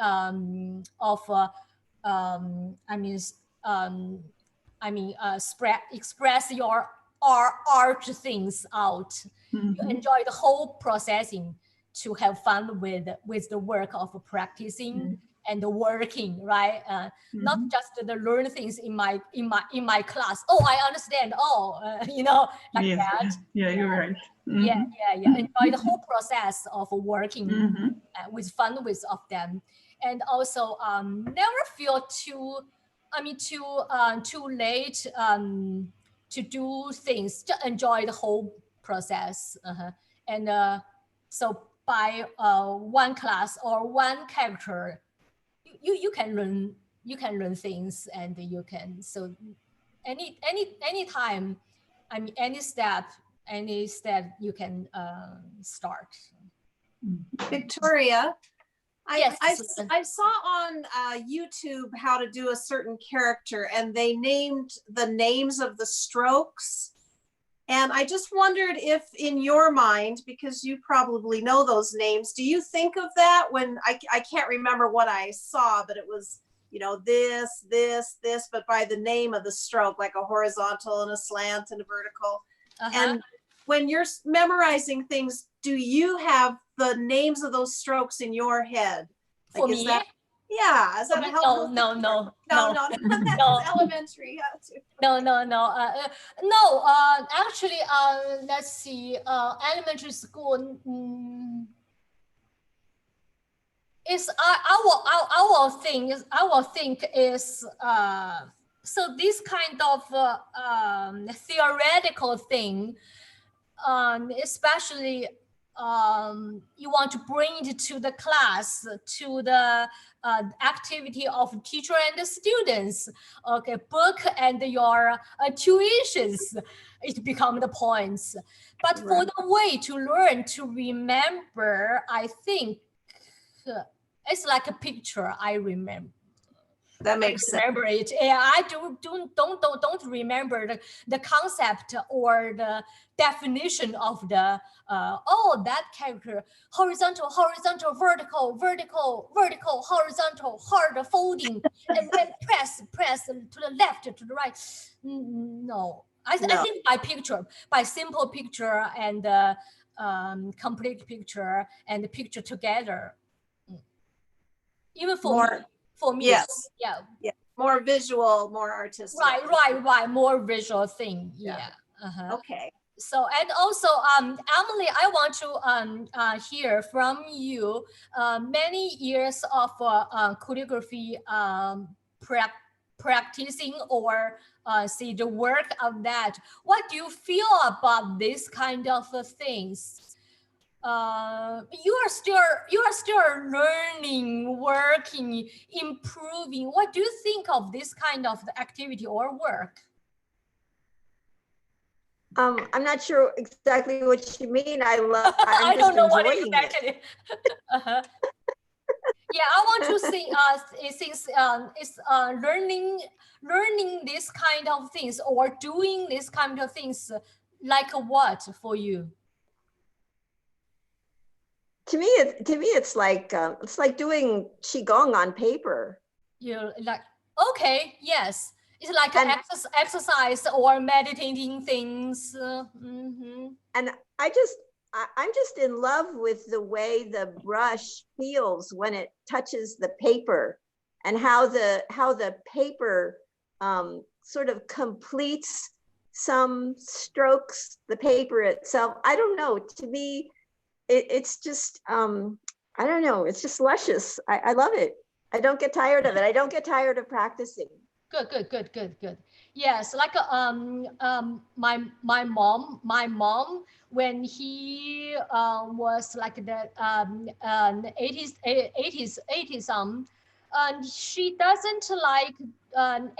of express your art things out. You enjoy the whole processing to have fun with the work of practicing and the working, right? Not just the learn things in my class. Oh, I understand. Oh, like that. Yeah, you're right. Yeah. Enjoy the whole process of working with fun with of them, and also never feel too late to do things, to enjoy the whole process. And so by one class or one character, you can learn things, and you can, so any time, I mean any step you can start. Victoria, Yes, I saw on YouTube how to do a certain character, and they named the names of the strokes. And I just wondered if in your mind, because you probably know those names, do you think of that when I can't remember what I saw, but it was, you know, this, but by the name of the stroke, like a horizontal and a slant and a vertical. And when you're memorizing things, do you have the names of those strokes in your head? Like, for me, yeah, is that a helpful? No. That's elementary. No. Actually, let's see. Elementary school. Is our think is so this kind of theoretical thing, especially you want to bring it to the class, to the activity of teacher and the students. Okay, book and your tuitions, it become the points. But for the way to learn, to remember, I think it's like a picture. I remember. That makes sense. Remember it. Yeah, I don't remember the concept or the definition of the that character, horizontal, vertical, horizontal, hard folding, and then press to the left, to the right. No, I think by simple picture and complete picture and the picture together. Even for me, yes, yeah, more visual, more artistic. Right, more visual thing. Yeah. Okay. So, and also, Emily, I want to hear from you many years of calligraphy practicing, or see the work of that. What do you feel about this kind of things? You are still learning, working, improving. What do you think of this kind of activity or work? I'm not sure exactly what you mean. I don't know what exactly. Yeah, I want to think since it's learning this kind of things or doing this kind of things, like what for you? To me, it's like doing qigong on paper. You're like, okay, yes. It's like an exercise or meditating things. And I'm just in love with the way the brush feels when it touches the paper, and how the paper sort of completes some strokes, the paper itself. I don't know. To me, it's just I don't know. It's just luscious. I love it. I don't get tired of it. I don't get tired of practicing. Good. Yes, like my mom, when he was like the 80s and she doesn't like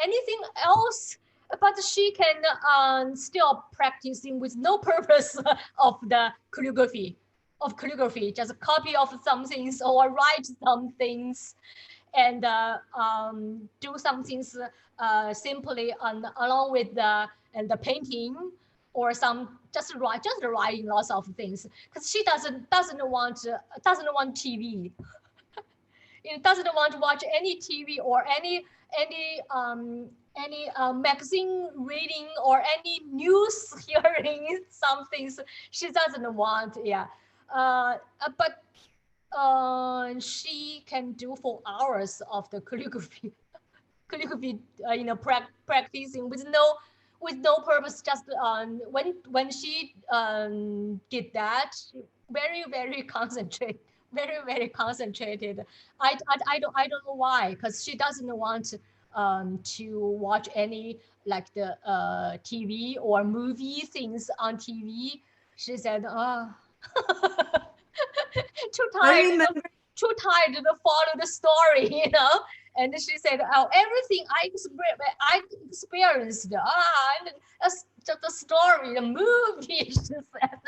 anything else, but she can still practicing with no purpose of the calligraphy, just a copy of some things or write some things, and do some things simply along with the painting, or some just writing lots of things, because she doesn't want TV. Doesn't want to watch any TV or any magazine reading or any news hearing. Some things she doesn't want. Yeah, but she can do for hours of the calligraphy, practicing with no purpose. Just when she did that, very concentrated, very concentrated. I don't know why, because she doesn't want to watch any like the TV or movie things on TV. She said, oh, too tired to follow the story, you know. And she said, oh, everything I experienced, that's just the story, the movie, she said.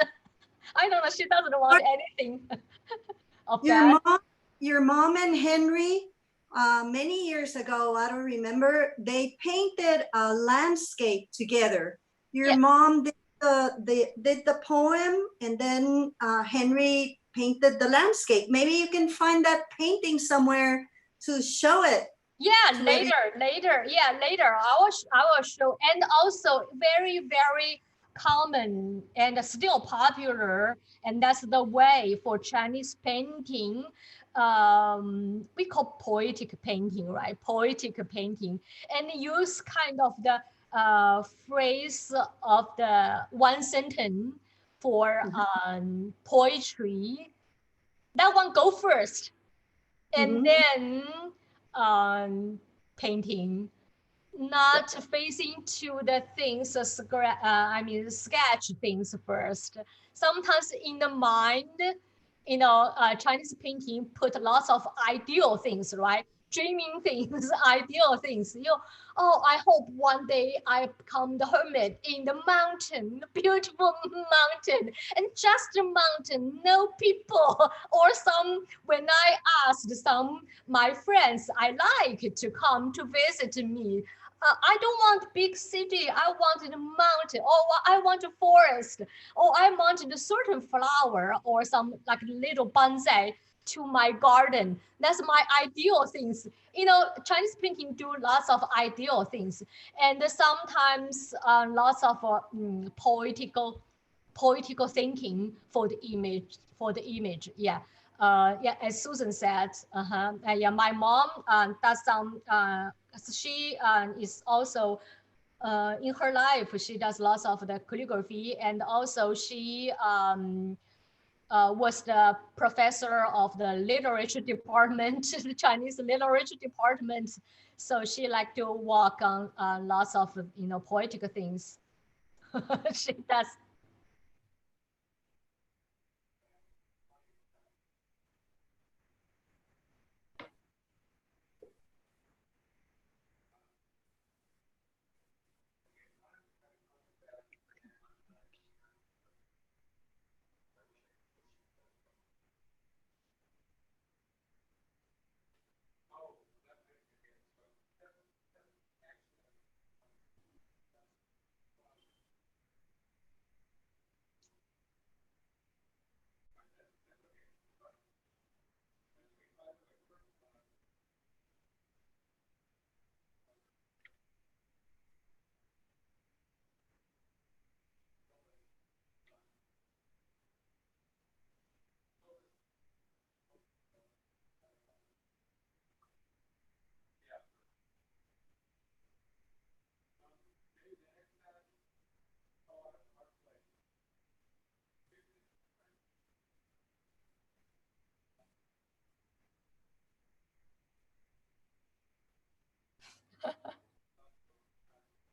I don't know, she doesn't want anything of that. Your mom and Henry, many years ago, I don't remember, they painted a landscape together. Your mom did the poem, and then Henry painted the landscape. Maybe you can find that painting somewhere to show it. Yeah, later. I will show. And also very, very common and still popular, and that's the way for Chinese painting. We call poetic painting, right? Poetic painting, and use kind of the phrase of the one sentence for poetry. That one go first, and then painting, not facing to the things, sketch things first. Sometimes in the mind, you know, Chinese painting put lots of ideal things, right? Dreaming things, ideal things. You know, oh, I hope one day I become the hermit in the mountain, beautiful mountain, and just a mountain, no people. Or some, when I asked some my friends I like to come to visit me, I don't want big city. I want a mountain. Or I want a forest. Or I want a certain flower or some like little bonsai to my garden. That's my ideal things. You know, Chinese painting do lots of ideal things, and sometimes lots of poetical thinking for the image. Yeah. As Susan said, yeah, my mom does some. She is also in her life. She does lots of the calligraphy, and also she was the professor of the literature department, the Chinese literature department. So she liked to work on lots of poetic things. She does.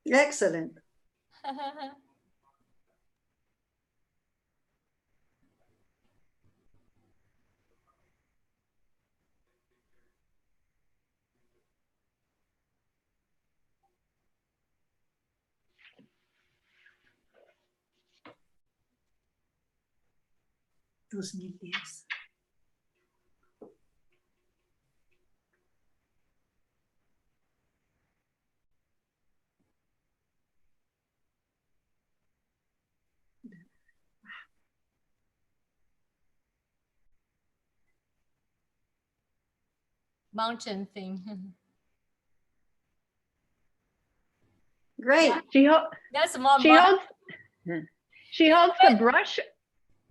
Excellent. Mountain thing. Great. Yeah. That's more. She holds the brush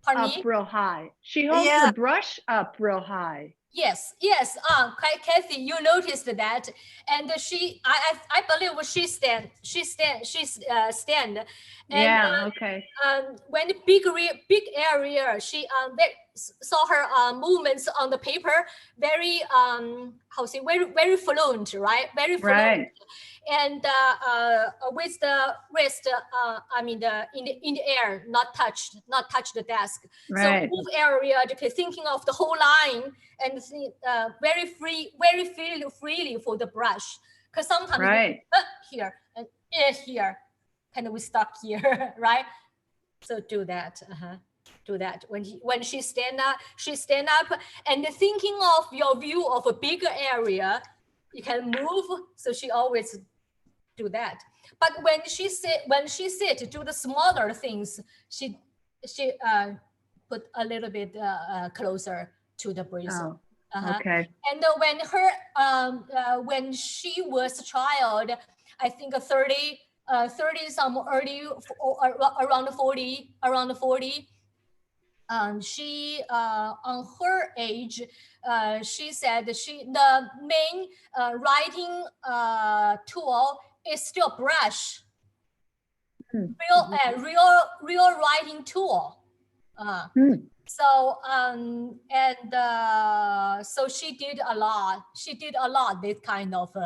Pardon up me? real high. She holds the brush up real high. Yes. Kathy, you noticed that, and I believe she stand. And, Yeah. Okay. when the big area, she saw her movements on the paper very very fluent, right? Very fluent. Right. And with the wrist, I mean in the air, not touch the desk. Right. So move area, okay, thinking of the whole line, and very freely for the brush. Because sometimes Right. here and here, kind of we stuck here, right? So do that. Do that when she stand up and thinking of your view of a bigger area, you can move. So she always do that. But when she sit do the smaller things, she put a little bit closer to the bristle. Oh, okay. And when she was a child, I think 30 some early around 40. She on her age, she said the main writing tool is still brush. Real writing tool. So so she did a lot. This kind of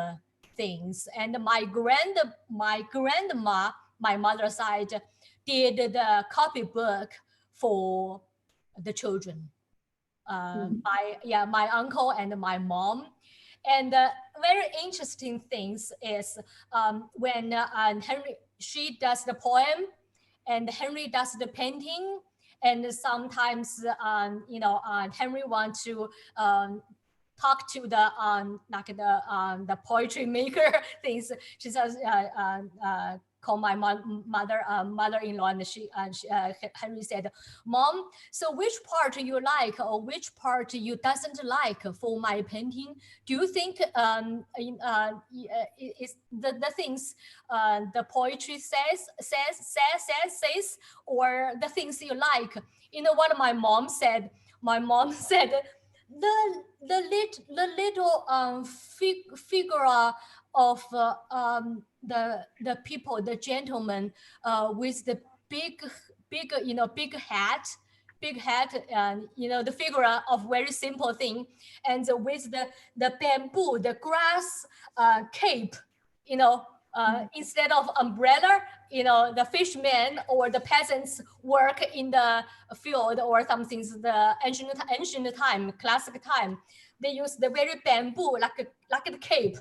things. And my grandma, my mother's side, did the copybook for the children. My uncle and my mom. And very interesting things is when Henry, she does the poem, and Henry does the painting. And sometimes, Henry wants to talk to the poetry maker things. She says, call my mother-in-law, and Henry said, "Mom, so which part you like or which part you doesn't like for my painting? Do you think is the things the poetry says, or the things you like?" You know what my mom said? My mom said, the little figure of the people, the gentleman with the big hat, and the figure of very simple thing, and with the bamboo, the grass cape, instead of umbrella, the fishermen or the peasants work in the field or something. The ancient time, classic time, they use the very bamboo like a cape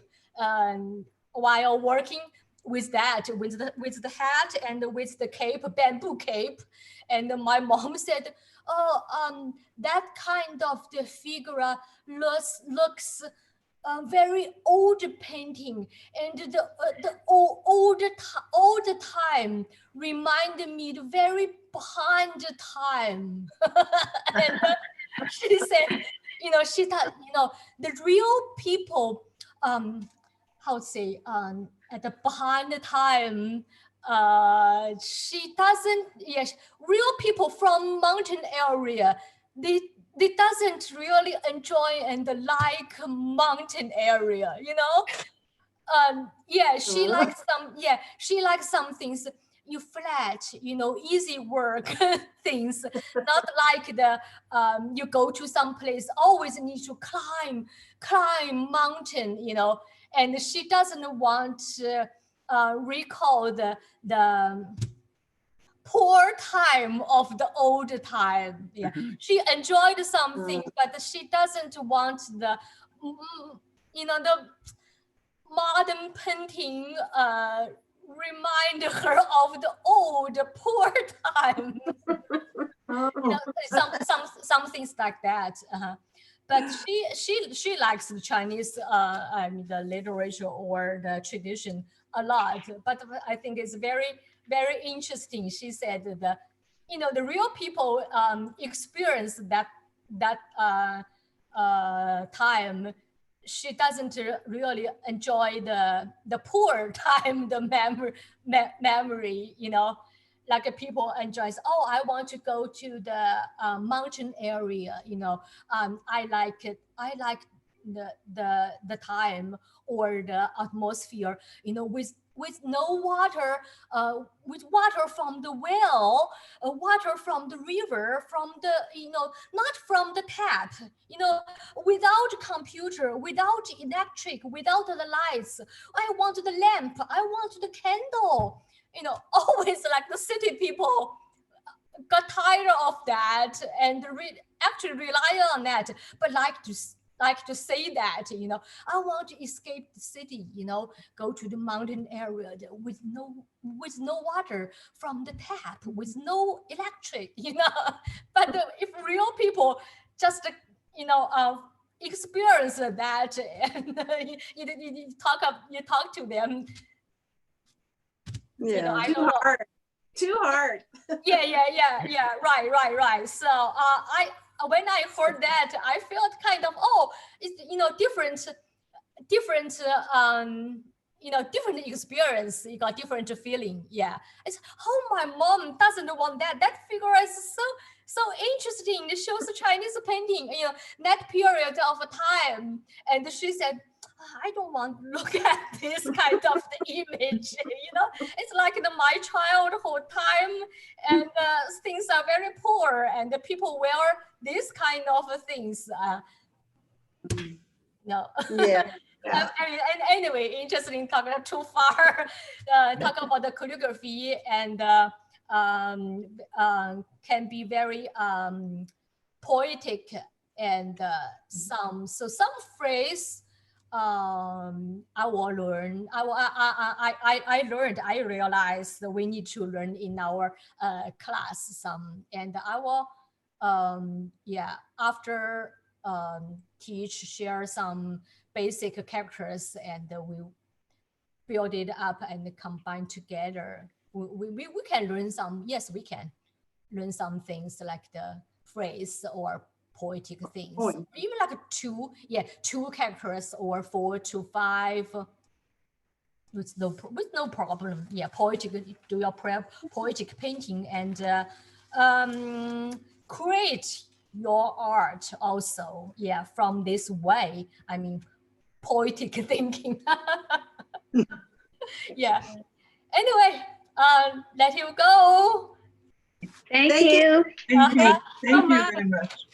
while working with that, with the hat and with the cape, bamboo cape. And my mom said, "Oh, that kind of the figure looks very old painting, and the old time reminded me the very behind the time." And she said, she thought, the real people, how to say, at the behind the time, she doesn't, yes, real people from mountain area, they doesn't really enjoy and like mountain area, she likes some things you flat, easy work things, not like the you go to some place always need to climb mountain, and she doesn't want to recall the poor time of the old time. Yeah, she enjoyed something, but she doesn't want the the modern painting remind her of the old poor time. Some things like that. But she likes the Chinese the literature or the tradition a lot. But I think it's very, very interesting. She said the real people experience that time. She doesn't really enjoy the poor time, the memory, like people enjoys, oh, I want to go to the mountain area, I like it. I like the time or the atmosphere, with no water, with water from the well, water from the river, from the, not from the tap, without computer, without electric, without the lights. I want the lamp, I want the candle, always like the city people got tired of that and actually rely on that, but like to say that, I want to escape the city, go to the mountain area with no water from the tap, with no electric, But if real people just, experience that, and you talk to them, Yeah, I don't know. Too hard. Yeah. Right. So when I heard that, I felt kind of, it's different different experience. You got different feeling. Yeah, it's my mom doesn't want that. That figure is so interesting. It shows the Chinese painting, that period of time. And she said, I don't want to look at this kind of the image. It's like my childhood time, and things are very poor, and the people wear this kind of things. No. Yeah. And anyway, interesting, talking too far. Talk about the calligraphy, and can be very poetic, and some phrase I will learn. I realized that we need to learn in our class some, and I will after share some basic characters, and we build it up and combine together. We can learn some. Yes, we can learn some things like the phrase or poetic things, even like two characters or 4 to 5 with no problem. Yeah, poetic, do your poetic painting, and create your art also. Yeah, from this way, I mean, poetic thinking. Yeah. Anyway, let you go. Thank you. Thank you very much.